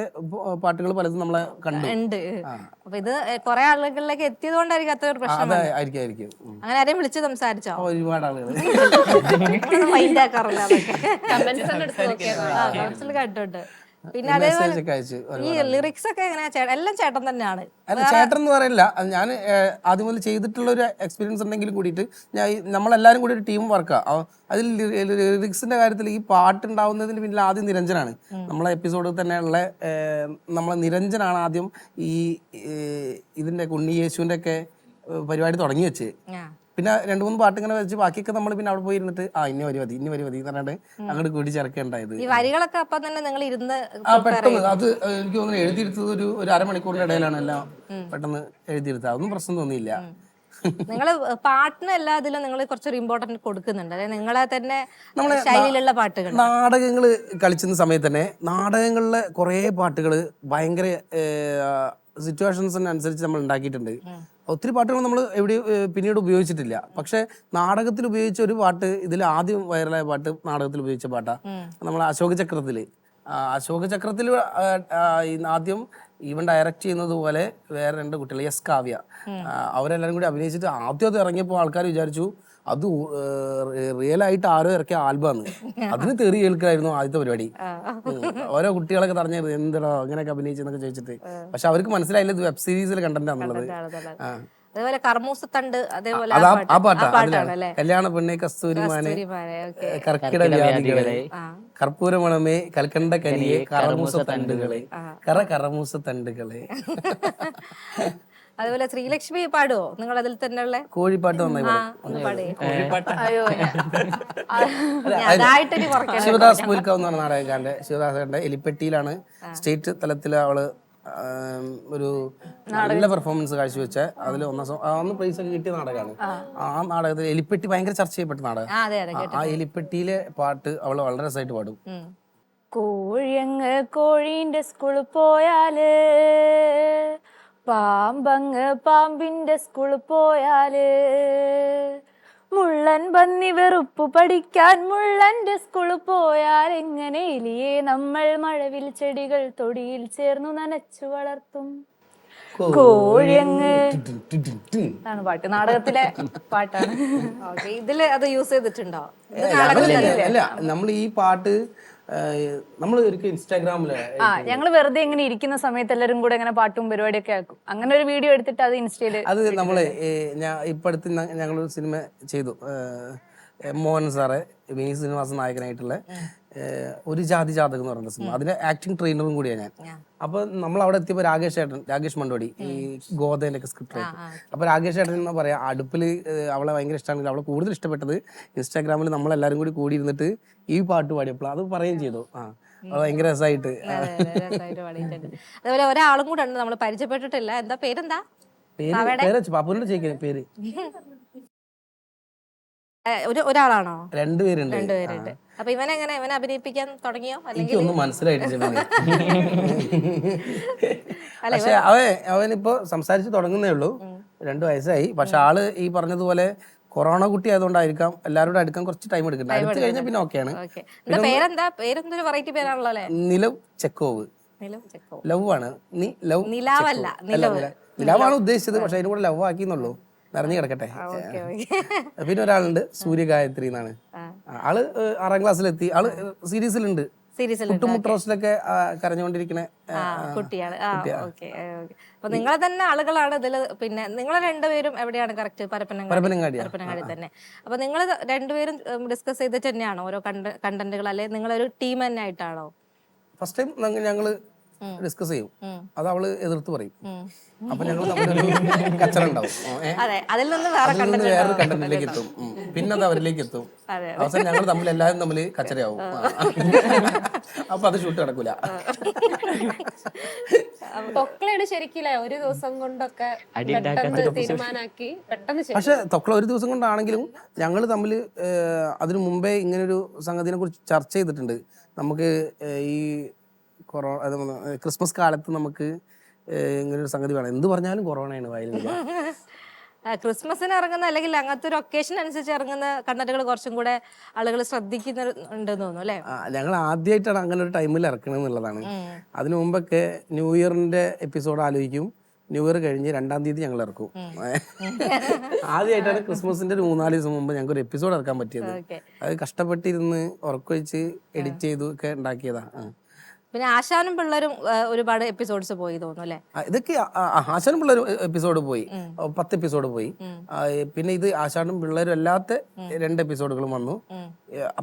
B: പാട്ടുകൾ പലതും നമ്മളെ കണ്ടുണ്ട്.
D: അപ്പൊ ഇത് കുറെ ആളുകളിലേക്ക് എത്തിയത് കൊണ്ടായിരിക്കും അത്ര ഒരു പ്രശ്നം.
B: ആയിരിക്കും.
D: അങ്ങനെ ആരെയും വിളിച്ച് സംസാരിച്ചോ?
B: ഒരുപാട് ആളുകൾ
D: മൈൻഡ് ആക്കാറില്ല. കമന്റ്സിൽ കണ്ടിട്ടുണ്ട്. പിന്നെ അതേപോലെ
B: മെസ്സേജ് ഒക്കെ അയച്ചു.
D: ഈ ലിറിക്സ് ഒക്കെ എങ്ങനെയാ എല്ലാം ചേട്ടൻ തന്നെയാണ്?
B: അല്ല, ചേട്ടൻ എന്ന് പറയില്ല, ഞാൻ ആദ്യം മുതൽ ചെയ്തിട്ടുള്ള ഒരു എക്സ്പീരിയൻസ് ഉണ്ടെങ്കിലും കൂടിയിട്ട് നമ്മളെല്ലാവരും കൂടി ഒരു ടീം വർക്കാണ്. അതിൽ ലിറിക്സിന്റെ കാര്യത്തിൽ ഈ പാട്ട് ഉണ്ടാവുന്നതിന് പിന്നിൽ ആദ്യം നിരഞ്ജനാണ്. നമ്മളെ എപ്പിസോഡിൽ തന്നെയുള്ള നമ്മളെ നിരഞ്ജനാണ് ആദ്യം ഈ ഇതിന്റെ ഉണ്ണി യേശുവിന്റെ ഒക്കെ പരിപാടി തുടങ്ങി വെച്ച്. പിന്നെ 2-3 പാട്ട് ഇങ്ങനെ വെച്ച് ബാക്കിയൊക്കെ നമ്മൾ പിന്നെ അവിടെ പോയി ഇരുന്നിട്ട് ഇനി വരി മതി എന്ന് പറഞ്ഞിട്ട് അങ്ങോട്ട് കൂടി ചേർക്കേണ്ടായത്.
D: ഈ വരികളൊക്കെ അപ്പം തന്നെ നിങ്ങൾ ഇരുന്ന്
B: പെട്ടെന്ന് അത് എനിക്ക് തോന്നുന്നു എഴുതിയെടുത്തത് ഒരു അരമണിക്കൂറിന്റെ ഇടയിലാണ് എല്ലാം പെട്ടെന്ന് എഴുതിയെടുത്തത്. അതൊന്നും പ്രശ്നം തോന്നിയില്ല.
D: നിങ്ങൾ പാട്ടിന് എല്ലാ ഇതിലും നിങ്ങൾ കുറച്ചൊരു ഇമ്പോർട്ടൻറ്റ് കൊടുക്കുന്നുണ്ട്. അതായത് നിങ്ങളെ തന്നെ ശൈലിയിലുള്ള പാട്ടുകൾ.
B: നാടകങ്ങൾ കളിച്ചിരുന്ന സമയത്ത് തന്നെ നാടകങ്ങളിലെ കുറേ പാട്ടുകൾ ഭയങ്കര സിറ്റുവേഷൻസിനനുസരിച്ച് നമ്മൾ ഉണ്ടാക്കിയിട്ടുണ്ട്. ഒത്തിരി പാട്ടുകൾ നമ്മൾ പിന്നീട് ഉപയോഗിച്ചിട്ടില്ല. പക്ഷെ നാടകത്തിൽ ഉപയോഗിച്ച ഒരു പാട്ട്, ഇതിൽ ആദ്യം വൈറലായ പാട്ട് നാടകത്തിൽ ഉപയോഗിച്ച പാട്ടാണ്. നമ്മൾ അശോക ചക്രത്തിൽ ആദ്യം ഈവൻ ഡയറക്റ്റ് ചെയ്യുന്നത് പോലെ വേറെ 2 കുട്ടികൾ, എസ് കാവ്യ, അവരെല്ലാരും കൂടി അഭിനയിച്ചിട്ട് ആദ്യം അത് ഇറങ്ങിയപ്പോൾ ആൾക്കാർ വിചാരിച്ചു അത് റിയൽ ആയിട്ട് ആരോ ഇറക്കിയ ആൽബമാണ്. അതിന് തെറി കേൾക്കായിരുന്നു ആദ്യത്തെ പരിപാടി. ഓരോ കുട്ടികളൊക്കെ പറഞ്ഞത് എന്താണോ അങ്ങനെയൊക്കെ അഭിനയിച്ചെന്നൊക്കെ ചോദിച്ചിട്ട്. പക്ഷെ അവർക്ക് മനസ്സിലായില്ല ഇത് വെബ് സീരീസിലെ കണ്ടന്റ് ആണുള്ളത്.
D: അതേപോലെ കർമൂസത്തണ്ട്, അതേപോലെ
B: ആ പാട്ടാണ്. കല്യാണ പെണ്ണെ കസ്തൂരിമാനെ കർക്കിട വ്യാധികളെ കർപ്പൂരമണമേ കൽക്കണ്ട കരിയെ കറമൂസത്തണ്ടുകളെ കറമൂസത്തണ്ടുകളെ.
D: അതുപോലെ ശ്രീലക്ഷ്മി പാടുവോ നിങ്ങൾ അതിൽ തന്നെയുള്ള
B: കോഴിപ്പാട്ട്
D: അതായിട്ടൊരു
B: ശിവദാസ് മുൽക്ക എന്ന് പറഞ്ഞ നാടകക്കാരന്റെ, ശിവദാസന്റെ എലിപ്പെട്ടിയിലാണ് സ്റ്റേറ്റ് തലത്തിൽ അവള് ഒരു നല്ല പെർഫോമൻസ് കാഴ്ചവെച്ച. അതിൽ അന്ന് പ്രൈസ് ഒക്കെ കിട്ടിയ നാടകമാണ്. ആ നാടകത്തിൽ എലിപ്പെട്ടി ഭയങ്കര ചർച്ച ചെയ്യപ്പെട്ട നാടകം. ആ എലിപ്പെട്ടിയിലെ പാട്ട് അവള് വളരെ രസമായിട്ട് പാടും.
F: കോഴിയങ്ങ് കോഴീന്റെ സ്കൂളിൽ പോയാല്, പാമ്പങ്ങ് പാമ്പിന്റെ സ്കൂളിൽ പോയാല്, മുള്ളൻ പന്നി വെറുപ്പ് പഠിക്കാൻ മുള്ളന്റെ സ്കൂളിൽ പോയാൽ എങ്ങനെ എലിയെ നമ്മൾ മഴവിൽ ചെടികൾ തൊടിയിൽ ചേർന്നു നനച്ചു വളർത്തും. കോഴിയങ്ങ് ആണ് പാട്ട്, നാടകത്തിലെ പാട്ടാണ്.
D: ഇതില് അത് യൂസ് ചെയ്തിട്ടുണ്ടോ?
B: അല്ല, നമ്മൾ ഈ പാട്ട് നമ്മൾ ഒരിക്കലും ഇൻസ്റ്റാഗ്രാമില്
F: ഞങ്ങള് വെറുതെ ഇങ്ങനെ ഇരിക്കുന്ന സമയത്ത് എല്ലാരും കൂടെ ഇങ്ങനെ പാട്ടും പരിപാടിയൊക്കെ ആക്കും. അങ്ങനെ ഒരു വീഡിയോ എടുത്തിട്ട് അത് ഇൻസ്റ്റയില്
B: അത് നമ്മള് ഇപ്പൊ അടുത്ത് ഞങ്ങളൊരു സിനിമ ചെയ്തു. മോഹൻ സാറ്, വിനീത് ശ്രീനിവാസൻ നായകനായിട്ടുള്ള ഒരു ജാതി ജാതകം എന്ന് പറയുന്ന സിനിമ. അതിന്റെ ആക്ടിങ് ട്രെയിനറും കൂടിയാണ് ഞാൻ. അപ്പൊ നമ്മൾ അവിടെ എത്തിയപ്പോ രാകേഷ് മണ്ടോടി ഈ ഗോദയിലൊക്കെ സ്ക്രിപ്റ്റ് ആയിട്ട്. അപ്പൊ രാകേഷ് ഏട്ടൻ എന്ന് പറയാം, അടുപ്പില് അവളെ ഭയങ്കര ഇഷ്ടമാണെങ്കിൽ അവളെ കൂടുതൽ ഇഷ്ടപ്പെട്ടത് ഇൻസ്റ്റാഗ്രാമിൽ നമ്മളെല്ലാരും കൂടി ഇരുന്നിട്ട് ഈ പാട്ട് പാടിയപ്പോൾ അത് പറയുകയും ചെയ്തു. അത് ഭയങ്കര രസമായിട്ട്.
D: അതുപോലെ ഒരാളും കൂടെ ഉണ്ട് നമ്മൾ പരിചയപ്പെട്ടിട്ടില്ല. എന്താ പേരെന്താ?
B: പേര് പാപ്പുവിന്റെ ചോദിക്കുന്നത് പേര്.
D: ഒരാളാണോ?
B: 2 പേരുണ്ട്.
D: അപ്പൊ ഇവനെ അഭിനയിപ്പിക്കാൻ തുടങ്ങിയോ?
B: എനിക്കൊന്നും മനസ്സിലായിട്ടില്ല. പക്ഷെ അവനിപ്പോ സംസാരിച്ച് തുടങ്ങുന്നേ ഉള്ളൂ. 2 വയസ്സായി. പക്ഷെ ആള് ഈ പറഞ്ഞതുപോലെ കൊറോണ കുട്ടി ആയതുകൊണ്ടായിരിക്കാം എല്ലാവരോടും അടുക്കാൻ കുറച്ച് ടൈം എടുക്കുന്നുണ്ട്. അടുത്ത് കഴിഞ്ഞാൽ പിന്നെ ഓക്കെയാണ്. നിലവ് ചെക്കോവ്. ലവ് ആണ്. നിലാവാണ് ഉദ്ദേശിച്ചത്, പക്ഷെ അതിന് കൂടെ ലവ് ആക്കിന്നുള്ളൂ. നിറഞ്ഞു കിടക്കട്ടെ. പിന്നെ ഒരാളുണ്ട് സൂര്യഗായത്രി എന്നാണ്. ആള് 6ാം ക്ലാസ്സിലെത്തി. ആള് സീരീസിലുണ്ട്. മുട്ടുമുട്രോസിലൊക്കെ കരഞ്ഞുകൊണ്ടിരിക്കുന്ന
D: കുട്ടിയാണ്. അപ്പൊ നിങ്ങളെ തന്നെ ആളുകളാണ് ഇതില്. പിന്നെ നിങ്ങൾ 2 പേരും എവിടെയാണ് കറക്റ്റ്? പരപ്പനങ്ങാടി തന്നെ. അപ്പൊ നിങ്ങൾ 2 പേരും ഡിസ്കസ് ചെയ്തിട്ട് തന്നെയാണോ ഓരോ കണ്ടന്റുകൾ, അല്ലെങ്കിൽ നിങ്ങളൊരു ടീം തന്നെ ആയിട്ടാണോ?
B: ഫസ്റ്റ് ടൈം ഞങ്ങള് ഡിസ്കസ് ചെയ്യും. അത് അവള് എതിർത്ത് പറയും. അപ്പൊ ഞങ്ങൾ കച്ചറ ഉണ്ടാവും.
D: അതിൽ നിന്ന്
B: വേറൊരു കണ്ടന്റിലേക്ക് എത്തും. പിന്നെ അത് അവരിലേക്ക് എത്തും. അവസാനം ഞങ്ങൾ എല്ലാവരും തമ്മിൽ കച്ചറയാവും. അപ്പൊ അത് ഷൂട്ട് നടക്കൂല.
C: തൊക്കളയാണ് ശരിക്കില്ല ഒരു ദിവസം കൊണ്ടൊക്കെ തീരുമാനാക്കി പെട്ടെന്ന്.
B: പക്ഷെ തൊക്കള ഒരു ദിവസം കൊണ്ടാണെങ്കിലും ഞങ്ങൾ തമ്മിൽ അതിനു മുമ്പേ ഇങ്ങനൊരു സംഗതിനെ കുറിച്ച് ചർച്ച ചെയ്തിട്ടുണ്ട്. നമുക്ക് ഈ ക്രിസ്മസ് കാലത്ത് നമുക്ക് ഇങ്ങനൊരു സംഗതി വേണം. എന്ത് പറഞ്ഞാലും കൊറോണയാണ് വായിലില്ല.
D: ക്രിസ്മസിന് ഇറങ്ങുന്ന അല്ലെങ്കിൽ അങ്ങനത്തെ ഒരു ഒക്കേഷൻ അനുസരിച്ച് ഇറങ്ങുന്ന കണ്ടന്റുകൾ കുറച്ചും കൂടെ ആളുകൾ ശ്രദ്ധിക്കുന്നുണ്ടെന്ന് തോന്നുന്നു അല്ലേ?
B: ഞങ്ങൾ ആദ്യമായിട്ടാണ് അങ്ങനെ ഒരു ടൈമിൽ ഇറക്കണം എന്നുള്ളതാണ്. അതിനു മുമ്പൊക്കെ ന്യൂ ഇയറിന്റെ എപ്പിസോഡ് ആലോചിക്കും. ന്യൂ ഇയർ കഴിഞ്ഞ് 2-ാം തീയതി ഞങ്ങൾ ഇറക്കും. ആദ്യമായിട്ടാണ് ക്രിസ്മസിന്റെ ഒരു 3-4 ദിവസം മുമ്പ് ഞങ്ങൾക്ക് ഒരു എപ്പിസോഡ് ഇറക്കാൻ പറ്റിയത്. അത് കഷ്ടപ്പെട്ടിരുന്ന് ഉറക്കൊഴിച്ച് എഡിറ്റ് ചെയ്തു ഒക്കെ ഉണ്ടാക്കിയതാ.
D: പിന്നെ ആശാനും പിള്ളേരും ഒരുപാട് എപ്പിസോഡ്സ് പോയി തോന്നുന്നു അല്ലേ?
B: ഇതൊക്കെ ആശാനും പിള്ളേരും എപ്പിസോഡ് പോയി, 10 എപ്പിസോഡ് പോയി. പിന്നെ ഇത് ആശാനും പിള്ളേരും അല്ലാത്ത 2 എപ്പിസോഡുകളും വന്നു.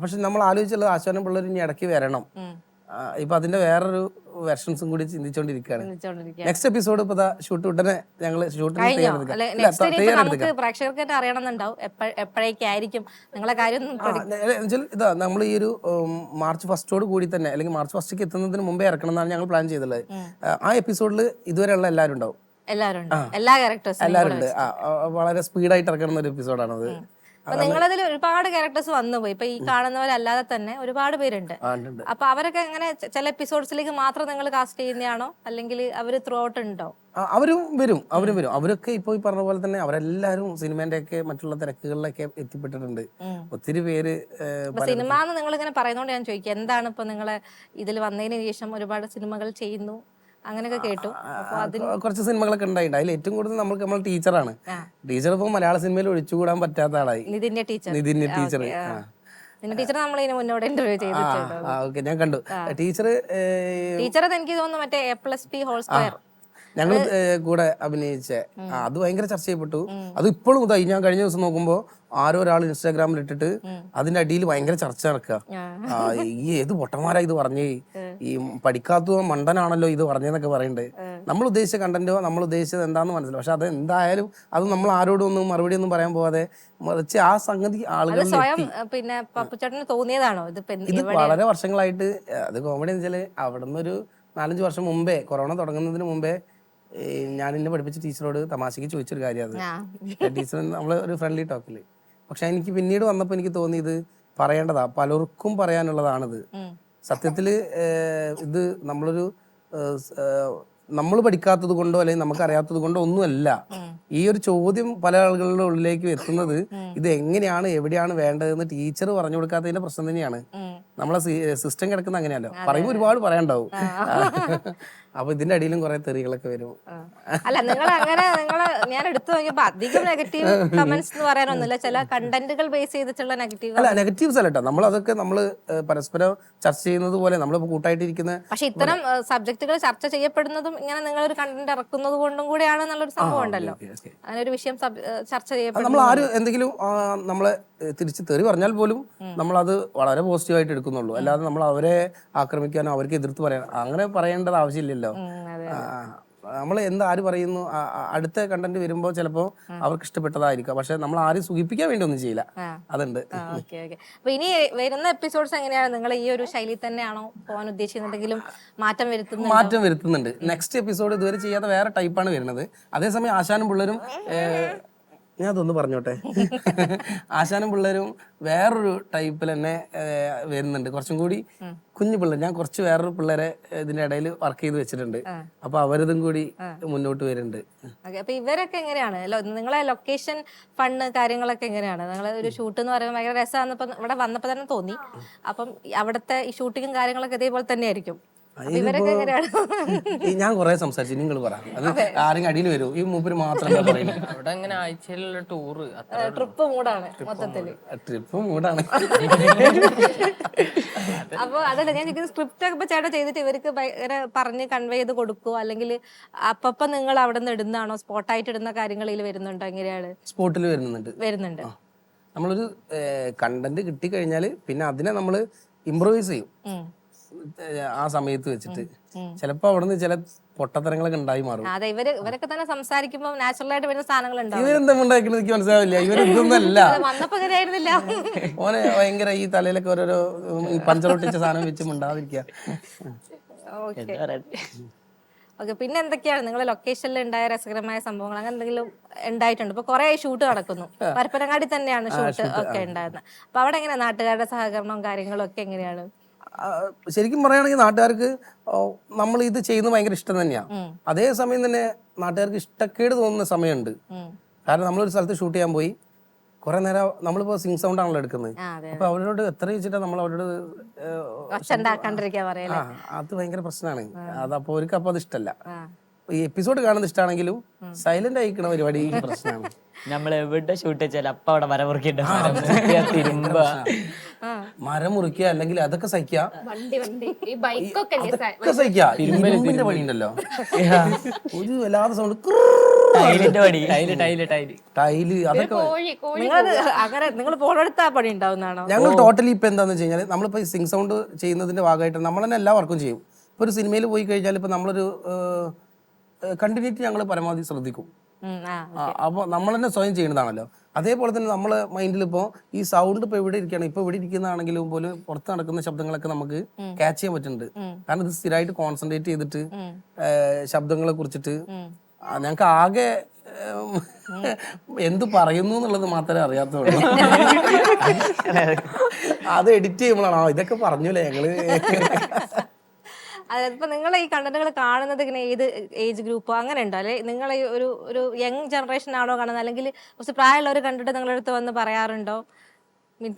B: പക്ഷെ നമ്മൾ ആലോചിച്ചുള്ളത് ആശാനും പിള്ളേരും ഇനി ഇടയ്ക്ക് വരണം. ഇപ്പൊ അതിന്റെ വേറൊരു വെർഷൻസും കൂടി ചിന്തിച്ചോണ്ടിരിക്കുകയാണ്. നെക്സ്റ്റ് എപ്പിസോഡ് ഇപ്പൊ ഷൂട്ട് ഉടനെ ഞങ്ങള്
D: നമുക്ക് പ്രേക്ഷകർക്ക് തന്നെ അറിയണമെന്നുണ്ടാവും എപ്പോഴേക്കായിരിക്കും നിങ്ങളെ കാര്യം.
B: ഇതാ നമ്മൾ ഈ ഒരു മാർച്ച് 1 കൂടി തന്നെ, അല്ലെങ്കിൽ മാർച്ച് 1 എത്തുന്നതിന് മുമ്പേ ഇറക്കണം എന്നാണ് ഞങ്ങൾ പ്ലാൻ ചെയ്തിട്ടുള്ളത്. ആ എപ്പിസോഡിൽ ഇതുവരെയുള്ള എല്ലാവരും ഉണ്ടാവും,
D: എല്ലാ ക്യാരക്ടേഴ്സും
B: എല്ലാവരും ഉണ്ട്. വളരെ സ്പീഡായിട്ട് ഇറക്കണം ഒരു എപ്പിസോഡാണത്.
D: അപ്പൊ നിങ്ങളതിൽ ഒരുപാട് ക്യാരക്ടേഴ്സ് വന്നുപോയി. ഇപ്പൊ ഈ കാണുന്നവരല്ലാതെ തന്നെ ഒരുപാട് പേരുണ്ട്. അപ്പൊ അവരൊക്കെ എങ്ങനെ ചില എപ്പിസോഡ്സിലേക്ക് മാത്രം നിങ്ങൾ കാസ്റ്റ് ചെയ്യുന്നതാണോ, അല്ലെങ്കിൽ അവര് ത്രൂ ഔട്ട് ഉണ്ടോ?
B: അവരും വരും. അവരൊക്കെ ഇപ്പൊ ഈ പറഞ്ഞ പോലെ തന്നെ അവരെല്ലാരും സിനിമേന്റെ ഒക്കെ മറ്റുള്ള തിരക്കുകളിലൊക്കെ എത്തിപ്പെട്ടിട്ടുണ്ട്. ഒത്തിരി പേര്
D: സിനിമ എന്ന് നിങ്ങൾ ഇങ്ങനെ പറയുന്നോണ്ട് ഞാൻ ചോദിക്കുക, എന്താണ് ഇപ്പൊ നിങ്ങളെ ഇതിൽ വന്നതിന് ശേഷം ഒരുപാട് സിനിമകൾ ചെയ്യുന്നു അങ്ങനെയൊക്കെ കേട്ടു.
B: കുറച്ച് സിനിമകളൊക്കെ ഉണ്ടായിട്ടുണ്ട്. അതിൽ ഏറ്റവും കൂടുതൽ നമ്മൾ ടീച്ചറാണ്. ടീച്ചർ ഇപ്പൊ മലയാള സിനിമയിൽ ഒഴിച്ചുകൂടാൻ പറ്റാത്ത ആളായി. നിതിന്യ ടീച്ചർ
D: ടീച്ചർ നമ്മൾ ഇതിന് മുന്നോട്ട് ഇന്റർവ്യൂ ചെയ്തിട്ടുണ്ട്.
B: ഞാൻ കണ്ടു ടീച്ചർ
D: എനിക്ക് തോന്നുന്നു മറ്റേ A+B²
B: ഞങ്ങൾ കൂടെ അഭിനയിച്ച അത് ഭയങ്കര ചർച്ച ചെയ്യപ്പെട്ടു. അത് ഇപ്പോഴും ഇതായി. ഞാൻ കഴിഞ്ഞ ദിവസം നോക്കുമ്പോ ആരോ ഒരാൾ ഇൻസ്റ്റാഗ്രാമിൽ ഇട്ടിട്ട് അതിന്റെ അടിയിൽ ഭയങ്കര ചർച്ച നടക്കുക. ഈ ഏത് പൊട്ടന്മാരാ ഇത് പറഞ്ഞേ, ഈ പഠിക്കാത്ത മണ്ടനാണല്ലോ ഇത് പറഞ്ഞെന്നൊക്കെ പറയുന്നുണ്ട്. നമ്മൾ ഉദ്ദേശിച്ച കണ്ടന്റോ നമ്മൾ ഉദ്ദേശിച്ചത് എന്താന്ന് മനസ്സിലാവും. പക്ഷെ അത് എന്തായാലും അത് നമ്മൾ ആരോടും ഒന്നും മറുപടി ഒന്നും പറയാൻ പോവാതെ മറിച്ച് ആ സംഗതി ആളുകൾ
D: പിന്നെ പപ്പുച്ചേട്ടന് തോന്നിയതാണോ
B: ഇത് വളരെ വർഷങ്ങളായിട്ട്. അത് കോമഡി എന്ന് വെച്ചാല് അവിടെ നിന്നൊരു 4-5 വർഷം മുമ്പേ, കൊറോണ തുടങ്ങുന്നതിന് മുമ്പേ ഞാൻ എന്നെ പഠിപ്പിച്ച ടീച്ചറോട് തമാശക്ക് ചോദിച്ചൊരു കാര്യം അത്. ടീച്ചർ നമ്മള് ഒരു ഫ്രണ്ട്ലി ടോക്കില്. പക്ഷെ എനിക്ക് പിന്നീട് വന്നപ്പോൾ എനിക്ക് തോന്നി ഇത് പറയേണ്ടതാ, പലർക്കും പറയാനുള്ളതാണിത്. സത്യത്തില് ഇത് നമ്മൾ പഠിക്കാത്തത് കൊണ്ടോ അല്ലെങ്കിൽ നമുക്ക് അറിയാത്തത് കൊണ്ടോ ഒന്നുമല്ല. ഈ ഒരു ചോദ്യം പല ആളുകളുടെ ഉള്ളിലേക്ക് എത്തുന്നത് ഇത് എങ്ങനെയാണ് എവിടെയാണ് വേണ്ടതെന്ന് ടീച്ചർ പറഞ്ഞു കൊടുക്കാത്തതിന്റെ പ്രശ്നം തന്നെയാണ്. നമ്മളെ സിസ്റ്റം കിടക്കുന്ന അങ്ങനെയല്ലോ, പറയുമ്പോൾ ഒരുപാട് പറയാനുണ്ടാവും. അപ്പൊ ഇതിന്റെ അടിയിലും കുറെ തെറികളൊക്കെ വരും.
D: അല്ല ഞാൻ എടുത്തു നോക്കിയപ്പോ അധികം നെഗറ്റീവ് കമന്റ്സ് എന്ന് പറയാനൊന്നുമില്ല. ചില കണ്ടന്റുകൾ ബേസ് ചെയ്തിട്ടുള്ള നെഗറ്റീവ്
B: അല്ല, നെഗറ്റീവ്സ് അല്ല കേട്ടോ. നമ്മളതൊക്കെ പരസ്പരം ചർച്ച ചെയ്യുന്നത് പോലെ നമ്മളിപ്പോ കൂട്ടായിട്ടിരിക്കുന്ന.
D: പക്ഷെ ഇത്തരം സബ്ജക്റ്റുകൾ ചർച്ച ചെയ്യപ്പെടുന്നതും ഇങ്ങനെ നിങ്ങളൊരു കണ്ടന്റ് ഇറക്കുന്നത് കൊണ്ടും കൂടെയാണ് എന്നുള്ളൊരു സംഭവം ഉണ്ടല്ലോ. അങ്ങനെ ഒരു വിഷയം ചർച്ച ചെയ്യപ്പെടും.
B: നമ്മൾ ആരും എന്തെങ്കിലും നമ്മളെ തിരിച്ച് തെറി പറഞ്ഞാൽ പോലും നമ്മളത് വളരെ പോസിറ്റീവായിട്ട് എടുക്കുന്നുള്ളൂ. അല്ലാതെ നമ്മൾ അവരെ ആക്രമിക്കാനോ അവർക്ക് എതിർത്ത് പറയാനോ അങ്ങനെ പറയേണ്ടത് ആവശ്യമില്ലല്ലോ. നമ്മൾ ആര് പറയുന്നു, അടുത്ത കണ്ടന്റ് വരുമ്പോ ചിലപ്പോ അവർക്ക് ഇഷ്ടപ്പെട്ടതായിരിക്കാം. പക്ഷെ നമ്മൾ ആരും സുഖിപ്പിക്കാൻ വേണ്ടി ഒന്നും ചെയ്യില്ല, അതുണ്ട്.
D: അപ്പൊ ഇനി വരുന്ന എപ്പിസോഡ്സ് എങ്ങനെയാണ്? നിങ്ങൾ ഈ ഒരു ശൈലി തന്നെയാണോ പോകാൻ ഉദ്ദേശിക്കുന്നുണ്ടെങ്കിലും മാറ്റം
B: വരുത്തുന്നുണ്ട്? നെക്സ്റ്റ് എപ്പിസോഡ് ഇതുവരെ ചെയ്യാത്ത വേറെ ടൈപ്പാണ് വരുന്നത്. അതേസമയം ആശാനും പിള്ളേരും ഞാൻ അതൊന്ന് പറഞ്ഞോട്ടെ. ആശാനും പിള്ളേരും വേറൊരു ടൈപ്പിൽ തന്നെ വരുന്നുണ്ട്. കുറച്ചും കൂടി കുഞ്ഞു പിള്ളേർ. ഞാൻ കുറച്ച് വേറൊരു പിള്ളേരെ ഇതിന്റെ ഇടയിൽ വർക്ക് ചെയ്ത് വെച്ചിട്ടുണ്ട്. അപ്പൊ അവരിതും കൂടി മുന്നോട്ട് വരുന്നുണ്ട്.
D: അപ്പൊ ഇവരൊക്കെ എങ്ങനെയാണ് നിങ്ങളെ ലൊക്കേഷൻ ഫണ്ട് കാര്യങ്ങളൊക്കെ എങ്ങനെയാണ്? നിങ്ങൾ ഒരു ഷൂട്ട് എന്ന് പറയുമ്പോൾ ഭയങ്കര രസമാണ് ഇവിടെ വന്നപ്പോ തന്നെ തോന്നി. അപ്പം അവിടുത്തെ ഈ ഷൂട്ടിങ്ങും കാര്യങ്ങളൊക്കെ ഇതേപോലെ തന്നെ ആയിരിക്കും?
B: ഞാൻ കൊറേ സംസാരിച്ചു, നിങ്ങൾ പറ. അത് ആരെങ്കിലും അടിയിൽ വരും, ഈ മൂപ്പര് മാത്രം
A: അവിടെ അങ്ങനെ ആഴ്ചയിലുള്ള ടൂറ്
D: ട്രിപ്പ് മൂടാണ് മൊത്തത്തില്.
B: ട്രിപ്പ് മൂടാണ്.
D: അപ്പൊ അതല്ല ഞാൻ സ്ക്രിപ്റ്റ് ഒക്കെ ചേട്ടാ ചെയ്തിട്ട് ഇവർക്ക് ഭയങ്കര പറഞ്ഞ് കൺവേ ചെയ്ത് കൊടുക്കുവോ, അല്ലെങ്കിൽ അപ്പൊ നിങ്ങൾ അവിടെ നിന്ന് ഇടുന്നതാണോ? സ്പോട്ടായിട്ട് ഇടുന്ന കാര്യങ്ങളിൽ വരുന്നുണ്ടോ? എങ്ങനെയാണ്?
B: സ്പോട്ടിൽ വരുന്നുണ്ട്. നമ്മളൊരു കണ്ടന്റ് കിട്ടിക്കഴിഞ്ഞാല് പിന്നെ അതിനെ നമ്മള് ഇംപ്രൂവൈസ് ചെയ്യും ആ സമയത്ത് വെച്ചിട്ട്. ചിലപ്പോ അവിടുന്ന് ചില പൊട്ടത്തരങ്ങളൊക്കെ ഉണ്ടായി മാറും.
D: അതെ, ഇവരൊക്കെ തന്നെ സംസാരിക്കുമ്പോ നാച്ചുറൽ ആയിട്ട് വരുന്ന സാധനങ്ങൾ
B: ഇവരെന്താ ഉണ്ടാക്കുന്നത് എനിക്ക് മനസ്സിലാവില്ല. ഇവരൊന്നല്ല
D: വന്നപ്പോ ആയിരുന്നില്ല.
B: ഓനെ ഭയങ്കര ഈ തലയിലൊക്കെ ഓരോരോ പഞ്ചറൊട്ടിച്ച സാധനം വെച്ച് ഉണ്ടാതിരിക്കുക.
D: ഓക്കെ, പിന്നെ എന്തൊക്കെയാണ് നിങ്ങളെ ലൊക്കേഷനിൽ ഉണ്ടായ രസകരമായ സംഭവങ്ങൾ? അങ്ങനെ എന്തെങ്കിലും ഉണ്ടായിട്ടുണ്ട്? ഇപ്പൊ കുറെ ഷൂട്ട് നടക്കുന്നു, പരപ്പനങ്ങാടി തന്നെയാണ് ഷൂട്ട് ഒക്കെ ഉണ്ടായിരുന്നത്. അപ്പൊ അവിടെ എങ്ങനെയാ നാട്ടുകാരുടെ സഹകരണവും കാര്യങ്ങളും ഒക്കെ എങ്ങനെയാണ്?
B: ശരിക്കും പറയുകയാണെങ്കിൽ നാട്ടുകാർക്ക് നമ്മൾ ഇത് ചെയ്യുന്നത് ഭയങ്കര ഇഷ്ടം തന്നെയാണ്. അതേസമയം തന്നെ നാട്ടുകാർക്ക് ഇഷ്ടക്കേട് തോന്നുന്ന സമയമുണ്ട്. കാരണം നമ്മളൊരു സ്ഥലത്ത് ഷൂട്ട് ചെയ്യാൻ പോയി കുറെ നേരം നമ്മളിപ്പോ സിംഗ് സൗണ്ട് ആണല്ലോ എടുക്കുന്നത്. അപ്പൊ അവരോട് എത്ര വെച്ചിട്ടാ നമ്മൾ അവരോട് അത് ഭയങ്കര പ്രശ്നമാണ്. അതപ്പോ അവർക്ക് അപ്പൊ അത് ഇഷ്ടമല്ല. ഈ എപ്പിസോഡ് കാണുന്നത് ഇഷ്ടമാണെങ്കിലും സൈലന്റ് ആയിക്കണ പരിപാടി പ്രശ്നമാണ്.
E: നമ്മൾ എവിടെ ഷൂട്ട് വെച്ചാൽ അപ്പൊ അവിടെ മരമുറിക്കിട്ട്
B: മരം മുറിക്കുക അല്ലെങ്കിൽ അതൊക്കെ സഹിക്കുക,
C: വണ്ടി ഈ ബൈക്കൊക്കെ
B: അതൊക്കെ സഹിക്കുക. ഇരുമ്പിന്റെ പണി ഉണ്ടല്ലോ, ഒരു വല്ലാതെ സൗണ്ട്,
E: ടൈലിന്റെ പണി.
B: ടൈല്, അതൊക്കെ
D: നിങ്ങൾ പോണെടുത്ത് ആ പണി ഉണ്ടാവുന്നതാണോ?
B: ഞങ്ങൾ ടോട്ടലി ഇപ്പൊ എന്താന്ന് വെച്ച് കഴിഞ്ഞാൽ നമ്മളിപ്പോ സിംഗ് സൗണ്ട് ചെയ്യുന്നതിന്റെ ഭാഗമായിട്ട് നമ്മൾ തന്നെ എല്ലാ വർക്കും ചെയ്യും. ഇപ്പൊ ഒരു സിനിമയിൽ പോയി കഴിഞ്ഞാൽ ഇപ്പൊ നമ്മളൊരു കണ്ടിന്യൂറ്റി ഞങ്ങൾ പരമാവധി ശ്രദ്ധിക്കും. അപ്പോൾ നമ്മൾ തന്നെ സ്വയം ചെയ്യുന്നതാണല്ലോ. അതേപോലെ തന്നെ നമ്മളെ മൈൻഡിൽ ഇപ്പോൾ ഈ സൗണ്ട് ഇപ്പോൾ എവിടെ ഇരിക്കുകയാണ്, ഇപ്പോൾ ഇവിടെ ഇരിക്കുന്നതാണെങ്കിലും പോലും പുറത്ത് നടക്കുന്ന ശബ്ദങ്ങളൊക്കെ നമുക്ക് ക്യാച്ച് ചെയ്യാൻ പറ്റുന്നുണ്ട്. കാരണം ഇത് സ്ഥിരമായിട്ട് കോൺസെൻട്രേറ്റ് ചെയ്തിട്ട് ശബ്ദങ്ങളെ കുറിച്ചിട്ട് ഞങ്ങൾക്ക് ആകെ എന്ത് പറയുന്നു എന്നുള്ളത് മാത്രമേ അറിയാത്തുള്ളൂ. അത് എഡിറ്റ് ചെയ്യുമ്പോഴാണോ ഇതൊക്കെ പറഞ്ഞൂലേ ഞങ്ങള്.
D: അതിപ്പോ നിങ്ങൾ ഈ കണ്ടന്റുകൾ കാണുന്നത് ഇങ്ങനെ ഏത് ഏജ് ഗ്രൂപ്പോ അങ്ങനെ ഉണ്ടോ, അല്ലെ നിങ്ങൾ ഒരു യങ് ജനറേഷൻ ആണോ കാണുന്നത്, അല്ലെങ്കിൽ കുറച്ച് പ്രായമുള്ളവർ കണ്ടിട്ട് നിങ്ങളുടെ അടുത്ത് വന്ന് പറയാറുണ്ടോ?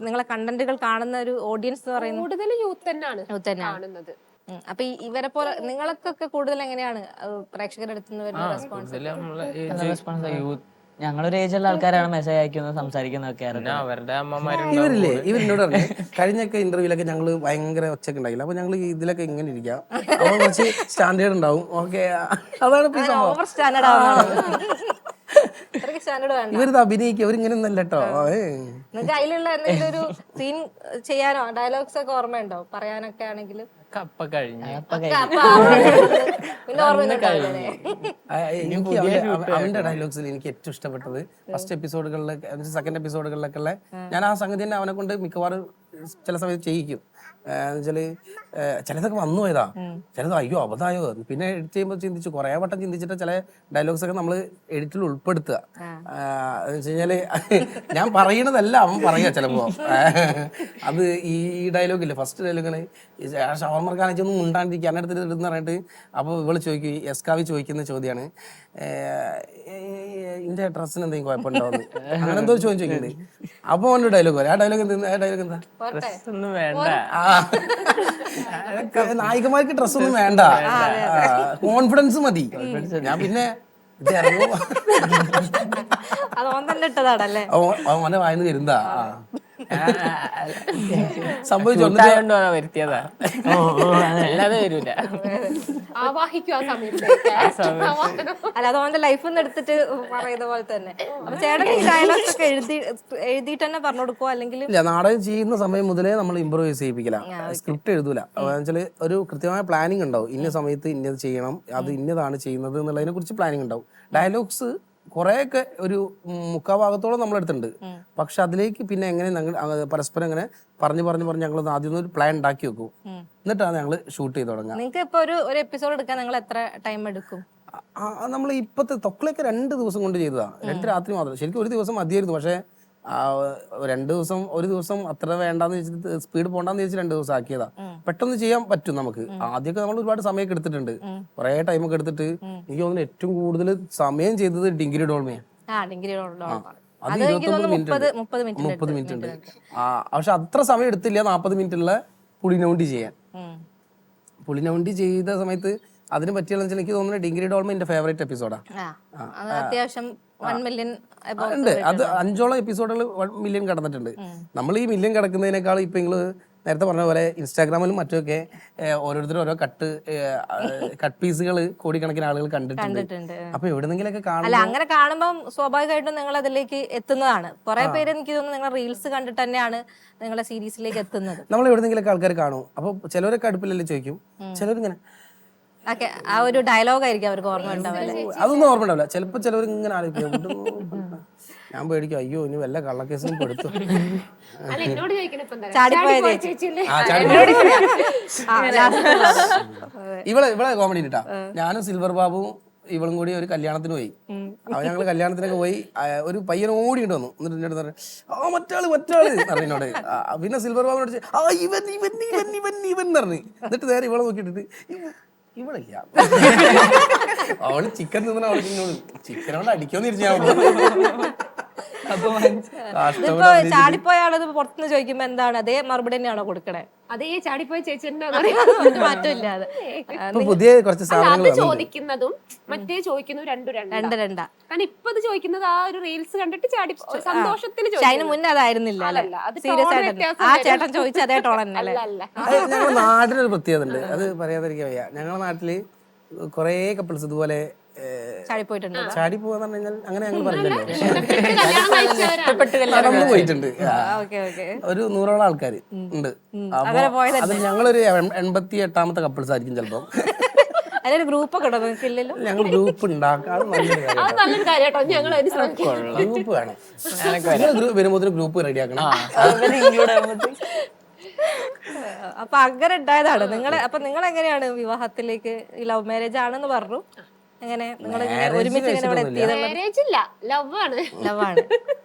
D: നിങ്ങളെ കണ്ടന്റുകൾ കാണുന്ന ഒരു ഓഡിയൻസ് എന്ന് പറയുന്നത്
C: കൂടുതൽ യൂത്ത് തന്നെയാണ് കാണുന്നത്.
D: അപ്പൊ ഇവരെ പോലെ നിങ്ങൾക്കൊക്കെ കൂടുതൽ എങ്ങനെയാണ് പ്രേക്ഷകരുടെ അടുത്ത് നിന്ന് വരുന്ന റെസ്പോൺസ്?
E: ഞങ്ങളൊരു ഏജുള്ള ആൾക്കാരാണ് മെസ്സേജ് അയക്കുന്നത്, സംസാരിക്കുന്നതൊക്കെ.
A: അവരുടെ അമ്മമാരുണ്ട്.
B: ഇവരില്ലേ, ഇവരിനോട് പറഞ്ഞു കഴിഞ്ഞൊക്കെ ഇന്റർവ്യൂലൊക്കെ ഞങ്ങള് ഭയങ്കര ഒച്ചക്ക് ഉണ്ടായില്ല, അപ്പൊ ഞങ്ങൾ ഇതിലൊക്കെ ഇങ്ങനെ ഇരിക്കാം, അപ്പൊ കുറച്ച് സ്റ്റാൻഡേർഡ് ഉണ്ടാവും. ഓക്കെ, അതാണ് ഇപ്പൊ സംഭവം.
D: ഓവർ സ്റ്റാൻഡേർഡ് ആവുന്നതാണ്.
B: ഇവരിത് അഭിനയിക്കുക, അവരിങ്ങനെ ഒന്നല്ല കേട്ടോ.
D: നിങ്ങൾക്ക് അതിലുള്ള എന്തെങ്കിലും ഒരു സീൻ ചെയ്യാനോ ഡയലോഗ്സ് ഒക്കെ ഓർമ്മയുണ്ടോ പറയാനൊക്കെ ആണെങ്കിൽ?
A: കപ്പ കഴിഞ്ഞു.
D: പിന്നെ ഓർമ്മ
B: എനിക്ക് അവന്റെ ഡയലോഗ്സിൽ എനിക്ക് ഏറ്റവും ഇഷ്ടപ്പെട്ടത് ഫസ്റ്റ് എപ്പിസോഡുകളിലൊക്കെ, സെക്കൻഡ് എപ്പിസോഡുകളിലൊക്കെ ഉള്ള ഞാൻ ആ സംഗതി തന്നെ അവനെ കൊണ്ട് മിക്കവാറും ചില സമയത്ത് ചെയ്യിക്കും. എന്നുവെച്ചാല് ചിലതൊക്കെ വന്നു പോയതാ, ചിലത് അയ്യോ അബദ്ധമായോ. പിന്നെ എഡിറ്റ് ചെയ്യുമ്പോൾ ചിന്തിച്ചു, കുറെ വട്ടം ചിന്തിച്ചിട്ട് ചില ഡയലോഗ്സ് ഒക്കെ നമ്മൾ എഡിറ്റിൽ ഉൾപ്പെടുത്തുക. എന്ന് വെച്ച് കഴിഞ്ഞാല് ഞാൻ പറയണതല്ല അവൻ പറയുക ചിലപ്പോ. അത് ഈ ഡയലോഗില്ലേ, ഫസ്റ്റ് ഡയലോഗില് ഷവർമർക്കാനൊന്നും മുണ്ടാണ്ടിരിക്കുക അന്നെടുത്തിട്ട് ഇടുന്ന് പറഞ്ഞിട്ട്, അപ്പോൾ ഇവള് ചോദിക്കും, എസ്കാവി ചോദിക്കുന്ന ചോദ്യമാണ്, ഇന്റെ ഡ്രസ്സിന് എന്തെങ്കിലും കുഴപ്പമുണ്ടാവുന്നു, അങ്ങനെ എന്തോ ചോദിക്കുന്നുണ്ട്. അപ്പൊ അവൻ്റെ ഡയലോഗ് വരും. ആ ഡയലോഗ് എന്താ,
A: ഒന്നും വേണ്ട,
B: നായികമാർക്ക് ഡ്രസ് ഒന്നും വേണ്ട, കോൺഫിഡൻസ് മതി. ഞാൻ പിന്നെ ഇത് ഇറങ്ങും, അവന്റെ വായന്ന് വരുന്നതാ
A: സംഭവിച്ചോണ്ടോ വരുത്തിയതാ, അല്ലാതെ വരൂല.
D: അല്ല, അത് അവന്റെ ലൈഫിൽ നിന്ന് എടുത്തിട്ട് പറയുന്ന പോലെ തന്നെ. അപ്പൊ ചേട്ടൻ ഈ ഡയലോഗ്സ് ഒക്കെ എഴുതിയിട്ട് തന്നെ പറഞ്ഞു കൊടുക്കുവോ, അല്ലെങ്കിൽ?
B: ഇല്ല, നാടകം ചെയ്യുന്ന സമയം മുതലേ നമ്മൾ ഇംപ്രൂവൈസ് ചെയ്യിപ്പിക്കില്ല, സ്ക്രിപ്റ്റ് എഴുതൂല. വെച്ചാൽ ഒരു കൃത്യമായ പ്ലാനിങ് ഉണ്ടാവും, ഇന്ന സമയത്ത് ഇന്നത് ചെയ്യണം, അത് ഇന്നതാണ് ചെയ്യുന്നത് എന്നുള്ളതിനെ കുറിച്ച് പ്ലാനിങ് ഉണ്ടാവും. ഡയലോഗ്സ് കുറെയൊക്കെ ഒരു മുക്കാഭാഗത്തോളം നമ്മളെടുത്തിട്ടുണ്ട്. പക്ഷെ അതിലേക്ക് പിന്നെ എങ്ങനെ ഞങ്ങൾ പരസ്പരം എങ്ങനെ പറഞ്ഞു ഞങ്ങൾ ആദ്യം ഒരു പ്ലാൻ ഉണ്ടാക്കി വെക്കും, എന്നിട്ടാണ് ഞങ്ങൾ ഷൂട്ട് ചെയ്ത് തുടങ്ങുക.
D: നിങ്ങൾക്ക് ഇപ്പൊ ഒരു എപ്പിസോഡ് എടുക്കാൻ നിങ്ങൾ എത്ര ടൈം എടുക്കും?
B: നമ്മൾ ഇപ്പത്തെ തൊക്കളൊക്കെ 2 ദിവസം കൊണ്ട് ചെയ്തതാ, 2 രാത്രി മാത്രം. ശരിക്കും ഒരു ദിവസം മതിയായിരുന്നു, പക്ഷെ 2 ദിവസം, ഒരു ദിവസം അത്ര വേണ്ടാന്ന് വെച്ചിട്ട് സ്പീഡ് പോണ്ടെന്ന് വെച്ചിട്ട് 2 ദിവസം ആക്കിയതാ. പെട്ടെന്ന് ചെയ്യാൻ പറ്റും നമുക്ക്. ആദ്യമൊക്കെ നമ്മൾ ഒരുപാട് സമയമൊക്കെ എടുത്തിട്ടുണ്ട്, കുറെ ടൈമൊക്കെ എടുത്തിട്ട്. എനിക്ക് തോന്നുന്നു ഏറ്റവും കൂടുതൽ സമയം ചെയ്തത് ഡിഗ്രി ഡോൾമയാണ്. അത് 30 മിനിറ്റ് ഉണ്ട്. പക്ഷെ അത്ര സമയം എടുത്തില്ല 40 മിനിറ്റുള്ള പുളിനൗണ്ടി ചെയ്യാൻ. പുളിനൗണ്ടി ചെയ്ത സമയത്ത് അതിന് പറ്റിയെന്ന് വെച്ചാൽ എനിക്ക് തോന്നുന്നു ഡിഗ്രി ഡോൾമ എന്റെ ഫേവറേറ്റ് എപ്പിസോഡാ.
D: അത്യാവശ്യം 1 മില്യൺ
B: ഉണ്ട്. അത് 5ഓളം എപ്പിസോഡുകൾ 1 മില്യൺ കടന്നിട്ടുണ്ട്. നമ്മൾ ഈ മില്യൺ കിടക്കുന്നതിനേക്കാൾ ഇപ്പൊ നിങ്ങള് നേരത്തെ പറഞ്ഞ പോലെ ഇൻസ്റ്റാഗ്രാമിലും മറ്റൊക്കെ ഓരോരുത്തരും ഓരോ കട്ട് പീസുകൾ കോടിക്കണക്കിന് ആളുകൾ കണ്ടിട്ടുണ്ട്. അപ്പൊ എവിടെന്നെങ്കിലൊക്കെ
D: അല്ല, അങ്ങനെ കാണുമ്പോൾ സ്വാഭാവികമായിട്ടും നിങ്ങൾ അതിലേക്ക് എത്തുന്നതാണ്. കുറെ പേര് എനിക്ക് തോന്നുന്നു നിങ്ങൾ റീൽസ് കണ്ടിട്ട് തന്നെയാണ് നിങ്ങളെ സീരീസിലേക്ക് എത്തുന്നത്.
B: നമ്മൾ എവിടെന്നെങ്കിലൊക്കെ ആൾക്കാർ കാണും. അപ്പൊ ചിലവരൊക്കെ അടുപ്പിലല്ലേ ചോദിക്കും, ചിലവരിങ്ങനെ
D: ആ ഒരു ഡയലോഗ് ആയിരിക്കും അവർക്ക് ഓർമ്മ ഉണ്ടാവില്ല.
B: അതൊന്നും ഓർമ്മ ഉണ്ടാവില്ല. ചിലപ്പോ ചിലവർ ഇങ്ങനെ ആലോചിക്കും, ഞാൻ പേടിക്കും, അയ്യോ ഇനി വല്ല കള്ളക്കേസിനും പെടുത്തു. ഇവളെ കോമഡി ഇട്ടാ, ഞാനും സിൽവർ ബാബുവും ഇവളും കൂടി ഒരു കല്യാണത്തിന് പോയി. അപ്പൊ ഞങ്ങള് കല്യാണത്തിനൊക്കെ പോയി, ഒരു പയ്യൻ ഓടിയിട്ട് വന്നു. എന്നിട്ട് എന്റെ അടുത്ത് ആ മറ്റാള് പറഞ്ഞോട്. പിന്നെ സിൽവർ ബാബുനോട് ഇവൻ ഇവൻ ഇവൻ ഇവൻ ഇവൻ പറഞ്ഞു. എന്നിട്ട് നേരെ ഇവളെ നോക്കിയിട്ടിട്ട് ഇവളില്ല, അവള് ചിക്കൻ തിന്നണ, അവൾക്ക് ചിക്കനോട് അടിക്കോന്ന് തിരിച്ചു.
D: ഇതിപ്പോ ചാടിപ്പോയ ആളത് പുറത്തുനിന്ന് ചോദിക്കുമ്പോ എന്താണ് അതേ മറുപടി തന്നെയാണോ കൊടുക്കണേ?
C: അതേ ചാടിപ്പോയ ചേച്ചി
D: മാറ്റമില്ല അത്.
B: ഇപ്പൊ പുതിയ കുറച്ച്
C: അത്
B: സാധനങ്ങൾ
C: ചോദിക്കുന്നതും മറ്റേ ചോദിക്കുന്നതും രണ്ടാ. കാരണം ഇപ്പൊ അത് ചോദിക്കുന്നത് ആ ഒരു റീൽസ് കണ്ടിട്ട് ചാടി സന്തോഷത്തിൽ
D: പക്ഷെ അതിന് മുന്നേ അതായിരുന്നില്ല അല്ലെ?
C: അതല്ല, അത്
D: സീരിയസ്
C: tone
D: ആയിട്ട്
C: വ്യത്യാസം
D: ആ
C: വരും.
D: ചേട്ടൻ ചോദിച്ച അതേ ടോൺ തന്നെ അല്ലേ?
C: അല്ല
B: ഞങ്ങളുടെ നാട്ടിലൊരു പ്രത്യേകത ഉണ്ട്, അത് പറയാതിരിക്കാൻ വയ്യ. ഞങ്ങളുടെ നാട്ടില് കുറേ കപ്പിൾസ് ഇതുപോലെ
D: ചാടിപ്പോയിട്ടുണ്ട്.
B: ചാടി പോവാന്ന് പറഞ്ഞു കഴിഞ്ഞാൽ അങ്ങനെ ഞങ്ങൾ പറഞ്ഞല്ലോ,
C: കല്യാണം കഴിച്ചവരാണ്.
B: നടന്നു പോയിട്ടുണ്ട്.
D: Okay okay.
B: ഒരു 100ഓളം ആൾക്കാർ ഉണ്ട്.
D: അങ്ങനെ പോയത്
B: അത് ഞങ്ങളൊരു 88ാമത്തെ കപ്പിൾസ് ആയിരിക്കും ചിലപ്പോ.
D: അതിലൊരു ഗ്രൂപ്പ് ഒക്കെ ഉണ്ടോ നിങ്ങൾക്ക്? ഇല്ലല്ലോ.
B: ഞങ്ങൾ ഗ്രൂപ്പ് ഉണ്ടാക്കാതെ നല്ലൊരു കാര്യം.
C: അത് നല്ലൊരു കാര്യം കേട്ടോ, ഞങ്ങൾ അതിന് ശ്രമിക്കാം.
B: ഗ്രൂപ്പ് വേണം. വരുമ്പോ ഗ്രൂപ്പ് റെഡി ആക്കണം.
D: അപ്പൊ അങ്ങനെ ഉണ്ടായതാണ് നിങ്ങളെ. അപ്പൊ നിങ്ങൾ എങ്ങനെയാണ് വിവാഹത്തിലേക്ക്, ലവ് മാരേജ് ആണെന്ന് പറഞ്ഞു, എങ്ങനെ നിങ്ങൾ ഒരുമിച്ച് ഇങ്ങനെ ഇവിടെ എത്തിയത്?
C: മാരേജ് ഇല്ല, ലവ് ആണ്.
D: ലവാണ്.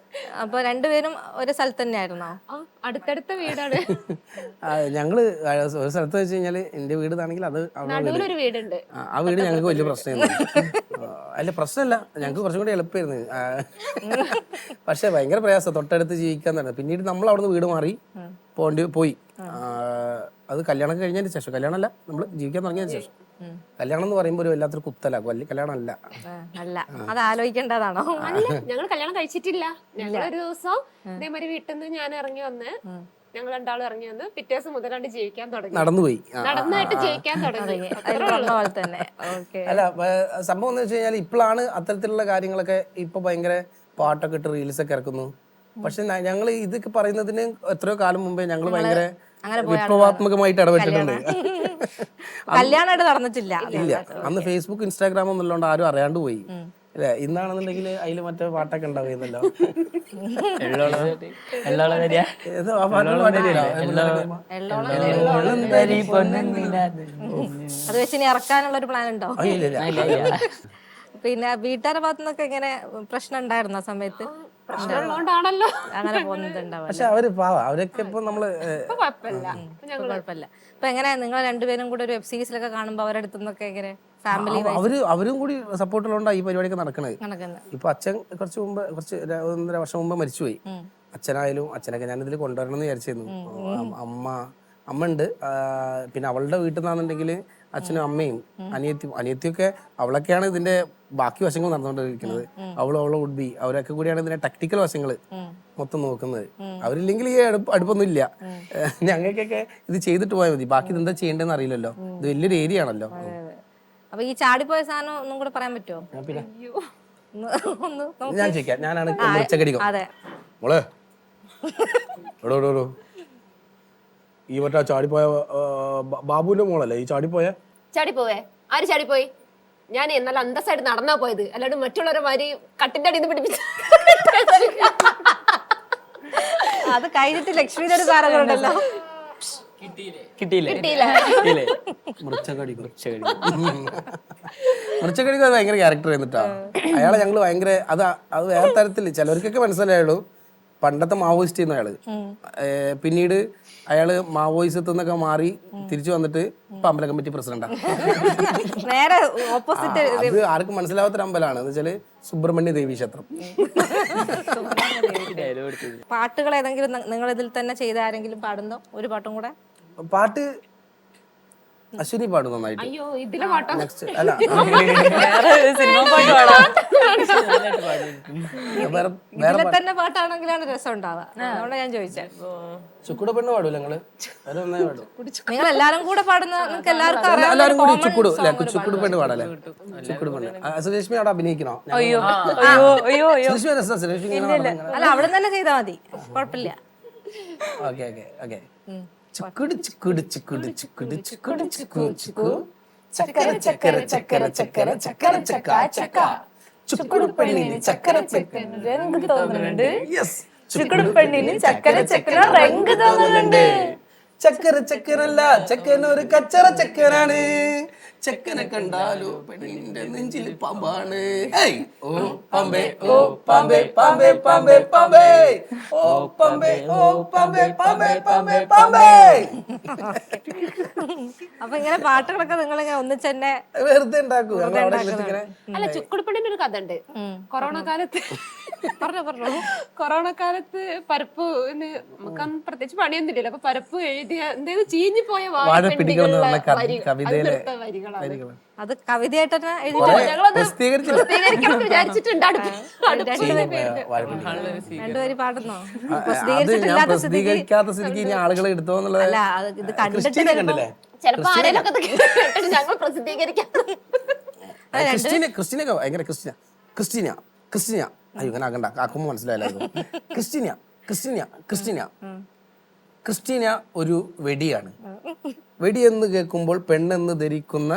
D: അപ്പൊ രണ്ടുപേരും ഒരു സ്ഥലത്ത് തന്നെ ആയിരുന്നോ?
C: അടുത്തടുത്ത വീടാണ്.
B: ഞങ്ങള് ഒരു സ്ഥലത്ത് വെച്ച് കഴിഞ്ഞാല് എന്റെ വീട് ആണെങ്കിൽ അത് അവരുടെ വീട്.
C: നടുവിലൊരു വീടുണ്ട്.
B: ആ വീട് ഞങ്ങൾക്ക് വലിയ പ്രശ്നമായിരുന്നു. അല്ല പ്രശ്നമല്ല, ഞങ്ങൾക്ക് കുറച്ചും കൂടി എളുപ്പമായിരുന്നു. പക്ഷെ ഭയങ്കര പ്രയാസം തൊട്ടടുത്ത് ജീവിക്കാൻ തന്നെ. പിന്നീട് നമ്മൾ അവിടുന്ന് വീട് മാറി പോയി. അത് കല്യാണം കഴിഞ്ഞതിന് ശേഷം, കല്യാണമല്ല, നമ്മൾ ജീവിക്കാൻ തുടങ്ങിയതിന് ശേഷം. കല്യാണം എന്ന് പറയുമ്പോൾ ഒരു വല്ലാത്തൊരു കുത്തലാക്കും. വലിയ കല്യാണം അല്ല.
D: അല്ല, അത് ആലോചിക്കേണ്ടതാണോ?
C: അല്ല, ഞങ്ങൾ കല്യാണം കഴിച്ചിട്ടില്ല. ഞങ്ങൾ ഒരു ദിവസം ഇതേമാതിരി വീട്ടിൽ നിന്ന് ഞാൻ ഇറങ്ങി വന്ന്, ഞങ്ങൾ രണ്ടാളും ഇറങ്ങി വന്ന് പിറ്റേ ദിവസം മുതലാണ്ട് ജീവിക്കാൻ തുടങ്ങി.
B: നടന്നുപോയി.
C: നടന്നായിട്ട് ജീവിക്കാൻ തുടങ്ങി.
D: അതിൽ പറഞ്ഞ പോലെ തന്നെ. ഓക്കെ.
B: അല്ല, സംഭവം എന്ന് വെച്ച് കഴിഞ്ഞാൽ ഇപ്പോഴാണ് അത്തരത്തിലുള്ള കാര്യങ്ങളൊക്കെ ഇപ്പൊ ഭയങ്കര പാട്ടൊക്കെ ഇട്ട് റീൽസ് ഒക്കെ ഇറക്കുന്നു. പക്ഷെ ഞങ്ങൾ ഇതൊക്കെ പറയുന്നതിന് എത്രയോ കാലം മുമ്പേ ഞങ്ങൾ ഭയങ്കര വിപ്ലവാത്മകമായിട്ട് ഇടപെട്ടിട്ടുണ്ട്.
D: കല്യാണമായിട്ട് നടന്നിട്ടില്ല.
B: ഇല്ല, അന്ന് ഫേസ്ബുക്ക് ഇൻസ്റ്റാഗ്രാം ഒന്നുള്ളതുകൊണ്ട് ആരും അറിയാണ്ട് പോയി അല്ലെ. ഇന്നാണെന്നുണ്ടെങ്കിൽ അതിൽ മറ്റേ പാട്ടൊക്കെ ഉണ്ടാവുന്നല്ലോ.
D: അത് വെച്ച് ഇനി ഇറക്കാനുള്ള ഒരു പ്ലാൻ ഉണ്ടോ? പിന്നെ വീട്ടുകാരുടെ ഭാഗത്തുനിന്നൊക്കെ ഇങ്ങനെ പ്രശ്നം ഉണ്ടായിരുന്നു ആ സമയത്ത്?
C: പ്രശ്നമുള്ളതുകൊണ്ടാണല്ലോ
D: അങ്ങനെ പോകുന്നുണ്ടാവും.
B: പക്ഷെ അവര് പാവ, അവരൊക്കെ ഇപ്പൊ നമ്മള്
D: കുഴപ്പമില്ല. ഇപ്പൊ എങ്ങനെ നിങ്ങൾ രണ്ടുപേരും കൂടെ ഒരു വെബ് സീരീസിലൊക്കെ കാണുമ്പോ അവരുടെ അടുത്ത് നിന്നൊക്കെ എങ്ങനെ ഫാമിലി
B: അവരും കൂടി സപ്പോർട്ടുള്ളതുകൊണ്ടാണ് ഈ പരിപാടിയൊക്കെ നടക്കുന്നത്.
D: നടക്കുന്നത്?
B: ഇപ്പൊ അച്ഛൻ കുറച്ച് 1.5 വർഷം മുമ്പ് മരിച്ചുപോയി. അച്ഛനായാലും അച്ഛനൊക്കെ ഞാനിതിൽ കൊണ്ടുവരണം എന്ന് വിചാരിച്ചിരുന്നു. അമ്മ ഉണ്ട്. പിന്നെ അവളുടെ വീട്ടിൽ നിന്നാണെന്നുണ്ടെങ്കിൽ അച്ഛനും അമ്മയും അനിയത്തിയൊക്കെ, അവളൊക്കെയാണ് ഇതിന്റെ ബാക്കി വശങ്ങൾ നടന്നുകൊണ്ടിരിക്കുന്നത്. അവളെ ഉഡ്ബി അവരൊക്കെ കൂടിയാണ് ഇതിന്റെ ടെക്നിക്കൽ വശങ്ങൾ മൊത്തം നോക്കുന്നത്. അവരില്ലെങ്കിൽ ഈ അടുപ്പൊന്നും ഇല്ല. ഞങ്ങൾക്കൊക്കെ ഇത് ചെയ്തിട്ട് പോയാൽ മതി, ബാക്കി ഇതെന്താ ചെയ്യേണ്ടതെന്ന് അറിയില്ലല്ലോ. ഇത് വലിയൊരു ഏരിയ ആണല്ലോ.
D: അപ്പൊ ഈ ചാടിപ്പോയ സാധനം ഒന്നും കൂടെ പറയാൻ പറ്റുമോ?
B: പിന്നെ ഞാൻ ചോദിക്കാം, ഞാനാണ് മുറിച്ചക്കടിക്കും.
D: അതെ,
B: മോളെ എടോ ഈ മറ്റാ ചാടിപ്പോയ ബാബുവിന്റെ മോളല്ലേ ഈ
C: ചാടിപ്പോവേ? ആര് ചാടിപ്പോയി? ഞാൻ നല്ല അന്തസ്സായിട്ട് നടന്നാ പോയത്, അല്ലാണ്ട് മറ്റുള്ളവരെ മാതിരി കട്ടിന്റെ അടിയിൽ നിന്ന് പിടിപ്പിച്ചു.
D: അത് കഴിഞ്ഞിട്ട് ലക്ഷ്മിയുടെ ഒരു സാധനങ്ങളുണ്ടല്ലോ.
B: മുറിച്ചക്കടിക്ക് ഭയങ്കര ക്യാരക്ടർ ആയിരുന്നിട്ടാ. അയാളെ ഞങ്ങള് ഭയങ്കര അത് വേറെ തരത്തില് ചിലവർക്കൊക്കെ മനസ്സിലായുള്ളൂ. പണ്ടത്തെ മാവോയിസ്റ്റ് ചെയ്യുന്ന അയാള് പിന്നീട് അയാള് മാവോയിസത്തിൽ നിന്നൊക്കെ മാറി തിരിച്ചു വന്നിട്ട് ഇപ്പൊ അമ്പല കമ്മിറ്റി പ്രസിഡന്റാ.
D: നേരെ ഓപ്പോസിറ്റ്.
B: അത് ആർക്കും മനസ്സിലാവാത്തൊരു അമ്പലമാണ് എന്ന് വെച്ചാല് സുബ്രഹ്മണ്യ ദേവി ക്ഷേത്രം.
D: പാട്ടുകൾ ഏതെങ്കിലും നിങ്ങൾ ഇതിൽ തന്നെ ചെയ്ത ആരെങ്കിലും പാടുന്നോ? ഒരു പാട്ടും കൂടെ.
B: പാട്ട് അശ്വിനി പാടും നന്നായിട്ട്.
C: അയ്യോ, ഇതിലെ പാട്ടോ?
B: നെക്സ്റ്റ് അല്ല,
D: ഇതിലെ തന്നെ പാട്ടാണെങ്കിലാണ് രസം ഉണ്ടാവുക. അതുകൊണ്ട് ഞാൻ ചോദിച്ചത്.
B: ചുക്കുട പെണ്ണ് പാടൂല നിങ്ങള്? നന്നായി പാടും.
D: നിങ്ങൾ എല്ലാരും കൂടെ പാടുന്ന നിങ്ങൾക്ക് എല്ലാവർക്കും അറിയാം.
B: എല്ലാരും കൂടി ചുക്കുട് പെണ്ണ് പാടല്ലേ? ചുക്കുട് പെണ്ണ്. സുരേഷ്മി അവിടെ അഭിനയിക്കണോ?
D: അല്ല, അവിടെ തന്നെ ചെയ്താൽ മതി, കുഴപ്പമില്ല.
B: Okay okay okay. ചുക്കുട് ചുക്കുട് ചുക്കുട് ചുക്കുട് ചുക്കുട് ചുക്കു ചുക്കു ചക്കര ചക്കര ചക്കര ചക്കര ചക്കര ചക്ക ചക്ക ചുക്കുട് പെണ്ണിന് ചക്കര ചക്കര
F: രംഗ് തോന്നുന്നുണ്ട്.
B: യെസ്,
F: ചുക്കുട് പെണ്ണിന് ചക്കര ചക്കര രംഗ് തോന്നുന്നുണ്ട്.
B: ചക്കര ചക്കരല്ല, ചക്കനൊരു കച്ചറ ചക്കനാണ്. ചക്കനെ കണ്ടാലോ പെണ്ണിന്റെ നെഞ്ചിൽ പാമ്പാണ്. ഓ പാമ്പേ ഓ പാമ്പേ പാമ്പേ പാമ്പേ പാമ്പേ ഓ പാമ്പേ ഓ പാമ്പേ പാമ്പേ പാമ്പേ പാമ്പേ.
D: അപ്പൊ ഇങ്ങനെ പാട്ടുകളൊക്കെ നിങ്ങൾ ഇങ്ങനെ ഒന്നിച്ചെന്നെ
B: വെറുതെ ഉണ്ടാക്കൂ.
C: അല്ല, ചുക്കുടുപ്പണ്ണിന്റെ ഒരു കഥ ഉണ്ട്. കൊറോണ കാലത്ത്
D: പറഞ്ഞോ.
C: കൊറോണ കാലത്ത് പരപ്പ് നമുക്ക് പ്രത്യേകിച്ച് പണിയൊന്നുമില്ലല്ലോ, അപ്പൊ പരപ്പ് എഴുതിയ എന്തേലും ചീഞ്ഞു പോയ
B: വാഴപ്പിണ്ടികൾ എന്ന് പറഞ്ഞ കവിതയിലെ
C: വരികളാണ്.
B: വരികളാണ്.
D: അത് കവിതയായിട്ട് തന്നെ എഴുതി
B: പ്രസിദ്ധീകരിച്ചില്ല.
C: പ്രസിദ്ധീകരിക്കണം എന്ന് വിചാരിച്ചിട്ടുണ്ട്.
D: രണ്ടുപേര് പാടുന്നോ?
B: അത് ഞാൻ പ്രസിദ്ധീകരിക്കാത്ത സ്ഥിതിക്ക് ഇനി ആളുകൾ എടുത്തോ എന്നുള്ളത്.
D: അല്ല ഇത്
B: ക്രിസ്റ്റീനെ കണ്ടില്ലേ?
C: ചിലപ്പോ ആരെയൊക്കെ കേട്ടിട്ട് ഞങ്ങൾ പ്രസിദ്ധീകരിക്കാം.
B: ക്രിസ്റ്റീനൊക്കെ ഭയങ്കര ക്രിസ്റ്റീന അയ്യോ ഇങ്ങനെ ആക്കണ്ട, ആക്കുമ്പോ മനസ്സിലായല്ലോ. ക്രിസ്റ്റീന ഒരു വെടിയാണ്. വെടി എന്ന് കേൾക്കുമ്പോൾ പെണ്ണെന്ന് ധരിക്കുന്ന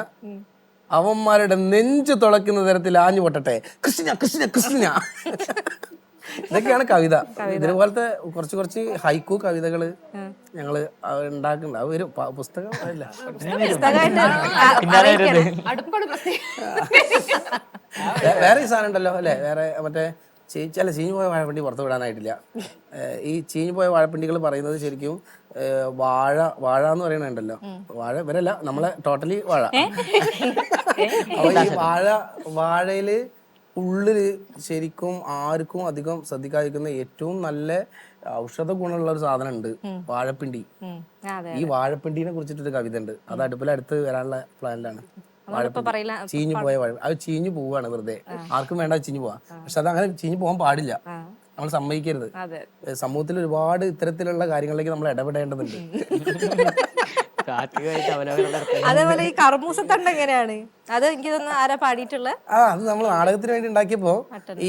B: അവന്മാരുടെ നെഞ്ചു തുളയ്ക്കുന്ന തരത്തിൽ ആഞ്ഞു പൊട്ടട്ടെ. ക്രിസ്റ്റീന ഇതൊക്കെയാണ് കവിത. ഇതുപോലത്തെ കുറച്ച് ഹൈക്കു കവിതകള് ഞങ്ങള് ഉണ്ടാക്കുന്നുണ്ട്. അത് ഒരു പുസ്തകം അല്ല.
C: അടുപ്പാണ്
B: വേറെ ഈ സാധനം ഉണ്ടല്ലോ അല്ലെ, വേറെ മറ്റേ ചീഞ്ഞു പോയ വാഴപ്പിണ്ടി പുറത്ത് വിടാനായിട്ടില്ല. ഈ ചീഞ്ഞു പോയ വാഴപ്പിണ്ടികൾ പറയുന്നത് ശരിക്കും വാഴ എന്ന് പറയണുണ്ടല്ലോ, വാഴ ഇവരല്ല, നമ്മളെ ടോട്ടലി വാഴ. അപ്പൊ ഈ വാഴയില് ഉള്ളില് ശരിക്കും ആർക്കും അധികം ശ്രദ്ധിക്കാതിരിക്കുന്ന ഏറ്റവും നല്ല ഔഷധ ഗുണമുള്ള ഒരു സാധനം ഉണ്ട്, വാഴപ്പിണ്ടി. ഈ വാഴപ്പിണ്ടിനെ കുറിച്ചിട്ടൊരു കവിത ഉണ്ട്. അത് അടുപ്പിലടുത്ത് വരാനുള്ള പ്ലാനിലാണ്. ചീഞ്ഞു പോയ വാഴ, അത് ചീഞ്ഞു പോവാണ് വെറുതെ, ആർക്കും വേണ്ട ചീഞ്ഞു പോവാ. പക്ഷെ അത് അങ്ങനെ ചീഞ്ഞു പോകാൻ പാടില്ല, നമ്മൾ സമ്മതിക്കരുത്. സമൂഹത്തിൽ ഒരുപാട് ഇത്തരത്തിലുള്ള കാര്യങ്ങളിലേക്ക് നമ്മൾ ഇടപെടേണ്ടതുണ്ട്.
D: അതേപോലെ ഈ കർമൂസത്തണ്ട് എങ്ങനെയാണ്? അത് എനിക്ക് തോന്നുന്നു ആരാ പാടിയിട്ടുള്ള?
B: അത് നമ്മൾ നാടകത്തിന് വേണ്ടി ഉണ്ടാക്കിയപ്പോ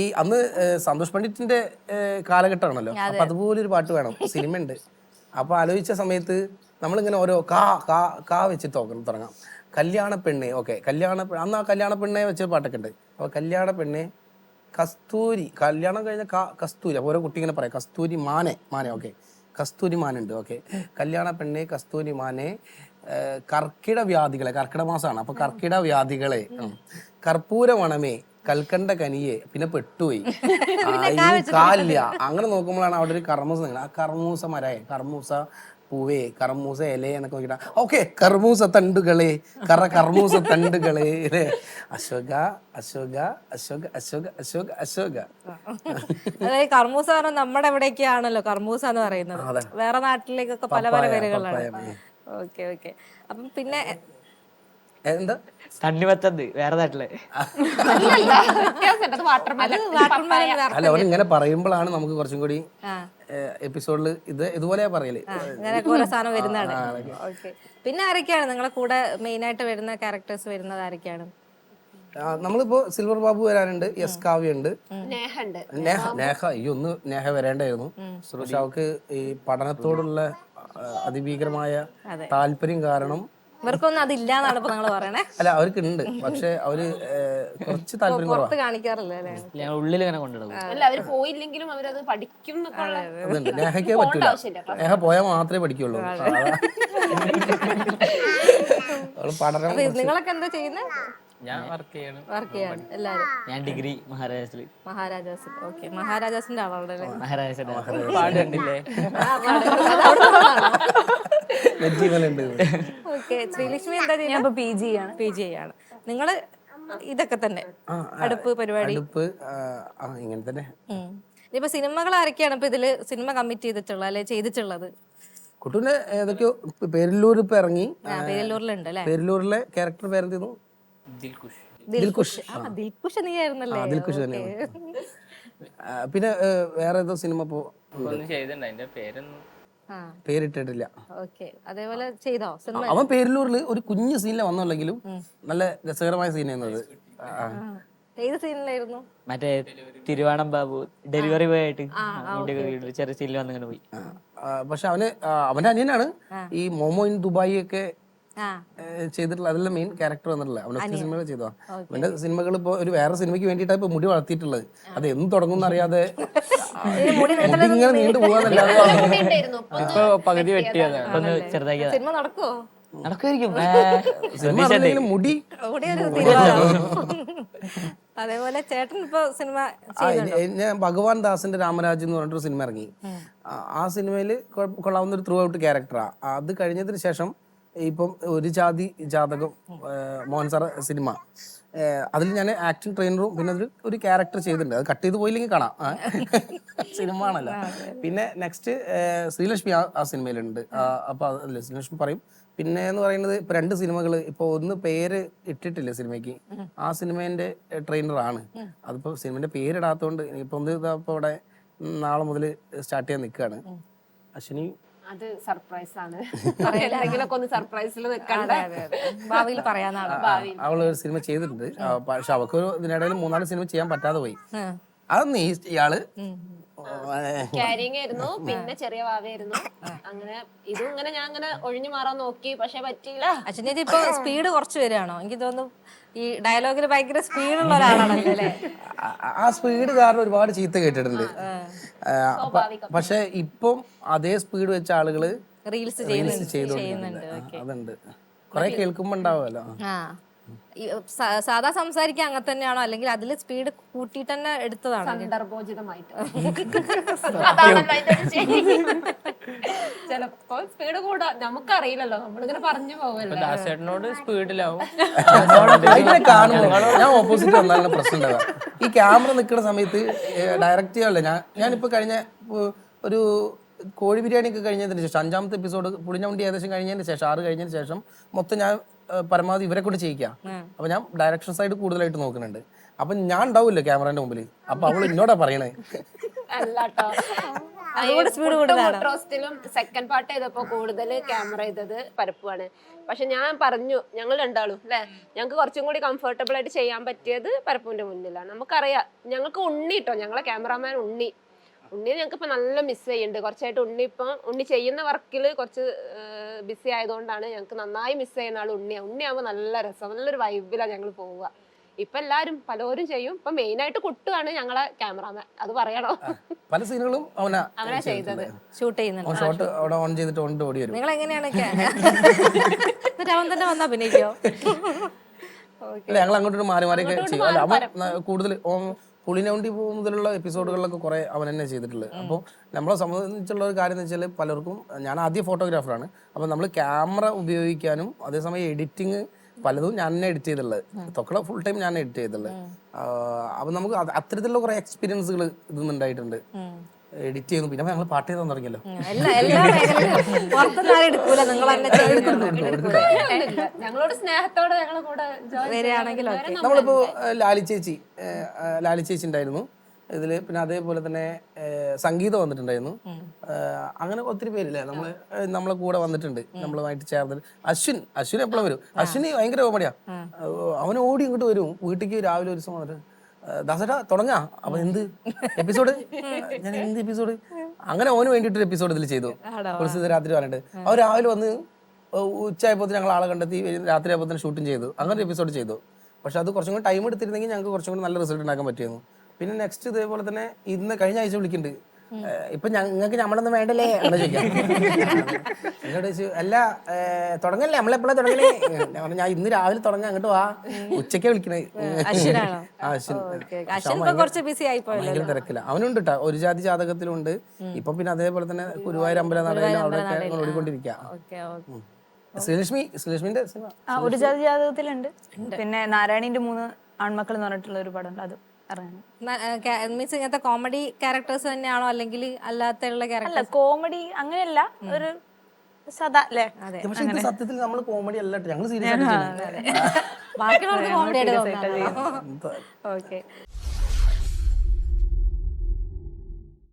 B: ഈ അന്ന് സന്തോഷ് പണ്ഡിറ്റിന്റെ കാലഘട്ടമാണല്ലോ, അപ്പൊ അതുപോലെ ഒരു പാട്ട് വേണം, സിനിമ ഉണ്ട്. അപ്പൊ ആലോചിച്ച സമയത്ത് നമ്മളിങ്ങനെ ഓരോ കാ വെച്ച് തുടങ്ങാം. കല്യാണ പെണ്ണെ, ഓക്കെ, അന്ന് ആ കല്യാണ പെണ്ണെ വെച്ച പാട്ടൊക്കെ ഉണ്ട്. അപ്പൊ കല്യാണ പെണ്ണെ കസ്തൂരി, കല്യാണം കഴിഞ്ഞ കസ്തൂരി, അപ്പൊ ഓരോ കുട്ടി ഇങ്ങനെ പറയാം കസ്തൂരി മാനെ, ഓക്കെ, കസ്തൂരി മാനുണ്ട്, ഓക്കെ, കല്യാണ പെണ്ണെ കസ്തൂരി മാനെ, കർക്കിട വ്യാധികളെ, കർക്കിട മാസമാണ്, അപ്പൊ കർക്കിട വ്യാധികളെ, കർപ്പൂര മണമേ, കൽക്കണ്ട കനിയെ, പിന്നെ പെട്ടുപോയി, കാലില്ല. അങ്ങനെ നോക്കുമ്പോഴാണ് അവിടെ ഒരു കർമ്മൂസ. ആ കർമ്മൂസ മരയെ, കർമ്മൂസ പൂവേ, കർമ്മൂസ ഇലേ എന്നൊക്കെ നോക്കിട്ടാ, ഓക്കെ, കർമ്മൂസ തണ്ടുകളെ, കർമ്മൂസ തണ്ടുകളെ, അശോക അശോക അശോക അശോക അശോക അശോക.
D: അതായത് കർമ്മൂസ പറഞ്ഞാൽ നമ്മുടെ എവിടെയൊക്കെയാണല്ലോ കർമ്മൂസ എന്ന് പറയുന്നത്, വേറെ നാട്ടിലേക്കൊക്കെ പല പല പേരുകളാണ്. ഓക്കെ. അപ്പം പിന്നെ
B: എന്താ
E: തണ്ണിമത്തത് വേറെ നാട്ടില്
B: അല്ല, അവൻ ഇങ്ങനെ പറയുമ്പോഴാണ് നമുക്ക് കുറച്ചും കൂടി എപ്പിസോഡിൽ ഇതുപോലെയാ പറയല്.
D: പിന്നെ ആരൊക്കെയാണ് നിങ്ങളെ കൂടെ മെയിൻ ആയിട്ട് വരുന്ന ക്യാരക്ടേഴ്സ് വരുന്നത്? ആരൊക്കെയാണ്?
B: നമ്മളിപ്പോ സിൽവർ ബാബു വരാനുണ്ട്, യസ് കാവ്യ ഉണ്ട്, നേഹ നേഹ വരേണ്ടായിരുന്നു. പക്ഷെ അവൾക്ക് ഈ പഠനത്തോടുള്ള അതിഭീകരമായ താല്പര്യം കാരണം
D: ഇവർക്കൊന്നും അതില്ലാന്നാണ് ഇപ്പൊ നിങ്ങൾ പറയണേ.
B: അല്ല, അവർക്ക് ഉണ്ട്, പക്ഷെ അവര് കുറച്ച് താല്പര്യം
D: പുറത്ത് കാണിക്കാറില്ല,
E: ഉള്ളിൽ ഇങ്ങനെ കൊണ്ടിടും.
C: അല്ല, അവര് പോയില്ലെങ്കിലും അവരത് പഠിക്കും.
B: അതുണ്ട്. നേഹയ്ക്ക് പറ്റൂല, നേഹ പോയാൽ മാത്രമേ പഠിക്കുള്ളൂ. പഠനം.
D: നിങ്ങളൊക്കെ എന്താ ചെയ്യുന്നത്?
A: ഞാൻ വർക്ക് ചെയ്യാണ്.
D: എല്ലാരും.
E: ഞാൻ ഡിഗ്രി മഹാരാജാസിൽ.
D: ഓക്കെ, മഹാരാജാസിന്റെ ആളാണ്.
E: മഹാരാജാസിന്റെ
A: പാടുണ്ടില്ലേ?
D: ഓക്കെ, ശ്രീലക്ഷ്മി എന്താ ചെയ്യുന്നത്? പി ജി ആണ്. നിങ്ങള് ഇതൊക്കെ തന്നെ അടുപ്പ് പരിപാടി?
B: ഇങ്ങനെ തന്നെ.
D: ഇപ്പൊ സിനിമകൾ ആരൊക്കെയാണ് ഇപ്പൊ ഇതില് സിനിമ കമ്മിറ്റ് ചെയ്തിട്ടുള്ളത് അല്ലെ ചെയ്തിട്ടുള്ളത്?
B: കുട്ടൂന്റെ ഏതൊക്കെയോ പേരില്ലൂർ ഇപ്പൊ ഇറങ്ങി.
D: പേരില്ലൂരിലുണ്ട് അല്ലെ?
B: പേരില്ലൂരിലെ ക്യാരക്ടർ പേരെന്തായിരുന്നു?
D: ദിൽഖുഷ് നീ ആയിരുന്നല്ലേ?
B: ദിൽഖുഷ് തന്നെ. പിന്നെ വേറെ ഏതോ സിനിമ പേരിട്ടിട്ടില്ല.
D: അതേപോലെ ചെയ്തോ സിനിമ?
B: അവൻ പേരിലൂരിൽ ഒരു കുഞ്ഞു സീനിലെ വന്നുള്ളെങ്കിലും നല്ല രസകരമായ സീൻ എന്നത്.
D: ഏത് സീനിലായിരുന്നു?
E: മറ്റേ തിരുവാണം ബാബു ഡെലിവറി ബോയ് ആയിട്ട് ചെറിയ സീനിൽ വന്നിങ്ങനെ പോയി.
B: പക്ഷെ അവന്റെ അനിയനാണ് ഈ മോമോ ഇൻ ദുബായി ഒക്കെ ചെയ്തിട്ടുള്ള, അതെല്ലാം മെയിൻ ക്യാരക്ടർ വന്നിട്ടുള്ളത്. അവനൊക്കെ സിനിമകൾ ചെയ്തോ. അവന്റെ സിനിമകൾ ഇപ്പൊ ഒരു വേറെ സിനിമയ്ക്ക് വേണ്ടിയിട്ടാണ് ഇപ്പൊ മുടി വളർത്തിയിട്ടുള്ളത്. അത് എന്ന് തുടങ്ങും അറിയാതെ ഇങ്ങനെ നീണ്ടു പോകാന്നല്ലാതെ
A: പകുതി വെട്ടിയത്
E: ചെറുതാക്കിയത്.
D: സിനിമ നടക്കുവോ?
E: നടക്കുമായിരിക്കും.
B: മുടി.
D: അതേപോലെ ചേട്ടൻ ഇപ്പൊ സിനിമ
B: ഞാൻ ഭഗവാൻ ദാസിന്റെ രാമരാജ് എന്ന് പറഞ്ഞിട്ടൊരു സിനിമ ഇറങ്ങി. ആ സിനിമയിൽ കൊള്ളാവുന്ന ഒരു ത്രൂ ഔട്ട് ക്യാരക്ടറാ. അത് കഴിഞ്ഞതിന് ശേഷം ഇപ്പം ഒരു ജാതി ജാതകം മോഹൻ സാർ സിനിമ, അതിൽ ഞാൻ ആക്ടിങ് ട്രെയിനറും പിന്നെ അതിൽ ഒരു ക്യാരക്ടർ ചെയ്തിട്ടുണ്ട്. അത് കട്ട് ചെയ്ത് പോയില്ലെങ്കിൽ കാണാം, സിനിമ ആണല്ലോ. പിന്നെ നെക്സ്റ്റ് ശ്രീലക്ഷ്മി ആ സിനിമയിലുണ്ട്. അപ്പോൾ അതിൽ ശ്രീലക്ഷ്മി പറയും. പിന്നെ എന്ന് പറയുന്നത് ഇപ്പൊ 2 സിനിമകൾ, ഇപ്പൊ ഒന്ന് പേര് ഇട്ടിട്ടില്ല സിനിമയ്ക്ക്, ആ സിനിമേന്റെ ട്രെയിനറാണ്. അതിപ്പോ സിനിമന്റെ പേരിടാത്തോണ്ട് ഇപ്പൊ ഒന്ന് ഇപ്പൊ ഇവിടെ നാളെ മുതൽ സ്റ്റാർട്ട് ചെയ്യാൻ നിൽക്കുകയാണ്. അശ്വിനി
C: അത് സർപ്രൈസ് ആണ്. എന്തെങ്കിലുമൊക്കെ ഒന്ന് സർപ്രൈസിൽ നിൽക്കണ്ട.
D: ഭാവിയിൽ പറയാനാണ്.
B: അവള് ഒരു സിനിമ ചെയ്തിട്ടുണ്ട്. പക്ഷെ അവൾക്ക് ഇതിനിടയിൽ 3-4 സിനിമ ചെയ്യാൻ പറ്റാതെ പോയി. അതൊന്നും ഇയാള്
C: ക്യാരിങ് ആയിരുന്നു, പിന്നെ ചെറിയ വാവയായിരുന്നു. അങ്ങനെ ഇതും ഇങ്ങനെ ഞാൻ അങ്ങനെ ഒഴിഞ്ഞു മാറാൻ നോക്കി, പക്ഷെ പറ്റിയില്ല.
D: അച്ഛനേച്ചി ഇപ്പൊ സ്പീഡ് കുറച്ച് വരികയാണോ? എനിക്ക് തോന്നുന്നു ഈ ഡയലോഗിൽ ഭയങ്കര സ്പീഡുള്ള ഒരാളാണല്ലോ അല്ലേ?
B: ആ സ്പീഡ് കാരണം ഒരുപാട് ചീത്ത കേട്ടിട്ടുണ്ട്. പക്ഷെ ഇപ്പം അതേ സ്പീഡ് വെച്ച ആളുകള്
D: റീൽസ്
B: ചെയ്തോണ്ടിരിക്കുന്നുണ്ട്. അതുണ്ട്, കൊറേ കേൾക്കുമ്പോ ഉണ്ടാവുമല്ലോ.
D: സാധാ സംസാരിക്കാൻ അങ്ങനെ തന്നെയാണോ, അല്ലെങ്കിൽ അതിൽ സ്പീഡ് കൂട്ടിയിട്ട് തന്നെ എടുത്തതാണോ?
C: സന്ദർഭോചിതമായിട്ട് ചിലപ്പോ സ്പീഡ് കൂടാ, നമുക്കറിയില്ലല്ലോ, നമ്മളിങ്ങനെ പറഞ്ഞു പോവല്ലോ.
A: ദാസേട്ടനോട് സ്പീഡിലാവും.
B: അതിനെ കാണുമ്പോ ഞാൻ ഓപ്പോസിറ്റ് വന്നാലാണ് പ്രശ്നം ഉണ്ടാവുക. ഈ ക്യാമറ നിൽക്കുന്ന സമയത്ത് ഡയറക്റ്റ് ചെയ്യാനല്ലേ. ഞാനിപ്പോ കഴിഞ്ഞ ഒരു കോഴി ബിരിയാണി ഒക്കെ കഴിഞ്ഞതിന് ശേഷം 5ാമത്തെ എപ്പിസോഡ് പുളിഞ്ഞവണ്ടി ഏകദേശം കഴിഞ്ഞതിന് ശേഷം 6 കഴിഞ്ഞതിന് ശേഷം മൊത്തം ഞാൻ പരമാവധി ഇവരെ കൊണ്ട് ചെയ്യിക്കാം. അപ്പൊ ഞാൻ ഡയറക്ഷൻ സൈഡ് കൂടുതലായിട്ട് നോക്കുന്നുണ്ട്. അപ്പൊ ഞാൻ ഉണ്ടാവില്ല ക്യാമറന്റെ മുമ്പിൽ. അപ്പൊ അവള് എന്നോടാ പറയണേ.
C: റോസ്റ്റിലും സെക്കൻഡ് പാർട്ട് ചെയ്തപ്പോ കൂടുതൽ ക്യാമറ ചെയ്തത് പരപ്പുമാണ്. പക്ഷെ ഞാൻ പറഞ്ഞു, ഞങ്ങൾ രണ്ടാളും അല്ലെ, ഞങ്ങൾക്ക് കുറച്ചും കൂടി കംഫർട്ടബിൾ ആയിട്ട് ചെയ്യാൻ പറ്റിയത് പരപ്പുവിന്റെ മുന്നിലാണ്. നമുക്കറിയാം, ഞങ്ങൾക്ക് ഉണ്ണി കേട്ടോ, ഞങ്ങളെ ക്യാമറാമാൻ ഉണ്ണി ഞങ്ങൾക്ക് ഇപ്പൊ നല്ല മിസ് ചെയ്യുന്നുണ്ട്. കുറച്ചായിട്ട് ഉണ്ണി ചെയ്യുന്ന വർക്കിൽ കുറച്ച് ബിസി ആയതുകൊണ്ടാണ് ഞങ്ങൾക്ക് നന്നായി മിസ് ചെയ്യുന്ന ആൾ ഉണ്ണിയാവുമ്പോൾ നല്ല രസം, നല്ലൊരു വൈബിലാണ് ഞങ്ങൾ പോവുക. ഇപ്പൊ എല്ലാരും പലരും ചെയ്യും. ഇപ്പൊ മെയിൻ ആയിട്ട് കുട്ടുവാണ് ഞങ്ങളെ ക്യാമറാമാൻ, അത് പറയണോ.
B: പല സീനുകളും അവനാ
C: ചെയ്തത്,
D: ഷൂട്ട് ചെയ്യുന്നുണ്ട്.
B: ഷോട്ട് അവിടെ ഓൺ ചെയ്തിട്ട് ഓടി വരും.
D: നിങ്ങൾ എങ്ങനെയാണ് അവൻ തന്നെ വന്നാ അഭിനയിക്കോ?
B: അല്ല, ഞങ്ങൾ അങ്ങോട്ട് മാറി മാറിയൊക്കെ ചെയ്യും. അല്ല, അവൻ കൂടുതൽ പുളിനൗണ്ടി മുതലുള്ള എപ്പിസോഡുകളിലൊക്കെ കുറെ അവൻ തന്നെ ചെയ്തിട്ടുള്ളത്. അപ്പോൾ നമ്മളെ സംബന്ധിച്ചുള്ള ഒരു കാര്യം എന്ന് വെച്ചാൽ, പലർക്കും ഞാൻ ആദ്യം ഫോട്ടോഗ്രാഫറാണ്. അപ്പോൾ നമ്മൾ ക്യാമറ ഉപയോഗിക്കാനും അതേസമയം എഡിറ്റിങ് പലതും ഞാൻ തന്നെ എഡിറ്റ് ചെയ്തിട്ടുള്ളത്. തൊക്കട ഫുൾ ടൈം ഞാൻ എഡിറ്റ് ചെയ്തിട്ടുള്ളത്. അപ്പം നമുക്ക് അത്തരത്തിലുള്ള കുറെ എക്സ്പീരിയൻസുകൾ ഇതൊന്നും ഉണ്ടായിട്ടുണ്ട്. എഡിറ്റ് ചെയ്യുന്നു, പിന്നെ ഞങ്ങൾ പാട്ട് ചെയ്താൽ തുടങ്ങിയല്ലോ.
C: ഞങ്ങളോട് സ്നേഹത്തോടെ ഞങ്ങളെ കൂടെ
B: നമ്മളിപ്പോ ലാലി ചേച്ചി ഉണ്ടായിരുന്നു ഇതില്. പിന്നെ അതേപോലെ തന്നെ സംഗീതം വന്നിട്ടുണ്ടായിരുന്നു. അങ്ങനെ ഒത്തിരി പേരില്ലേ നമ്മളെ കൂടെ വന്നിട്ടുണ്ട്, നമ്മളുമായിട്ട് ചേർന്നിട്ട്. അശ്വിൻ എപ്പോഴും വരും. അശ്വിന് ഭയങ്കര കോമഡിയാ. അവൻ ഓടി ഇങ്ങോട്ട് വരും വീട്ടിലേക്ക് രാവിലെ ഒരു ദിവസം വന്നിട്ട്, ദാസേട്ടാ തുടങ്ങാ. അപ്പൊ എന്ത് എപ്പിസോഡ്, ഞാൻ എന്ത് എപ്പിസോഡ്, അങ്ങനെ അവന് വേണ്ടിയിട്ടൊരു എപ്പിസോഡ് ഇതിൽ ചെയ്തു. ഒരു രാത്രി പറഞ്ഞിട്ട് അവർ രാവിലെ വന്ന് ഉച്ചയായപ്പോൾ ഞങ്ങൾ ആളെ കണ്ടെത്തി, രാത്രി ആയപ്പോൾ തന്നെ ഷൂട്ടിങ് ചെയ്തു. അങ്ങനെ ഒരു എപ്പിസോഡ് ചെയ്തു. പക്ഷെ അത് കുറച്ചും കൂടി ടൈം എടുത്തിരുന്നെങ്കിൽ ഞങ്ങൾക്ക് കുറച്ചും കൂടി നല്ല റിസൾട്ട് ഉണ്ടാക്കാൻ പറ്റിയിരുന്നു. പിന്നെ നെക്സ്റ്റ് ഇതേപോലെ തന്നെ കഴിഞ്ഞ ആഴ്ച വിളിക്കുന്നുണ്ട്, ഇപ്പൊ ഞങ്ങൾക്ക് നമ്മളൊന്നും വേണ്ടല്ലേ എന്ന് ചോദിക്കാം. എന്നോട് ചോദിച്ചു, അല്ല തുടങ്ങല്ലേ, നമ്മളെപ്പോഴാ തുടങ്ങണേ? ഞാൻ ഇന്ന് രാവിലെ തുടങ്ങാൻ, അങ്ങോട്ട് വാ, ഉച്ചയ്ക്കാ വിളിക്കണേ. ഭയങ്കര തിരക്കില്ല. അവനുണ്ട് കേട്ടോ, ഒരു ജാതി ജാതകത്തിലുണ്ട്. ഇപ്പൊ പിന്നെ അതേപോലെ തന്നെ ഗുരുവായൂർ അമ്പലം നടയിലും അവിടെ ഓടിക്കൊണ്ടിരിക്കുക. ശ്രീലക്ഷ്മിന്റെ സിനിമ
F: ഒരു ജാതി ജാതകത്തിലുണ്ട്. പിന്നെ നാരായണീന്റെ 3 ആൺമക്കൾ എന്ന് പറഞ്ഞിട്ടുള്ള ഒരു പടമുണ്ട്, അത്
D: മീൻസ് ഇങ്ങനത്തെ കോമഡി ക്യാരക്ടേഴ്സ് തന്നെയാണോ, അല്ലെങ്കിൽ അല്ലാത്തുള്ള
F: അല്ല കോമഡി അങ്ങനെയല്ല, ഒരു സദാ അല്ലേ?
B: പക്ഷെ ഇത് സത്യത്തിൽ നമ്മൾ കോമഡി അല്ല, ഞങ്ങൾ സീരിയസ് ആയിട്ട്
D: ബാക്കിയുള്ളവർക്ക് കോമഡി ആയിട്ട് തോന്നാം. ഓക്കെ.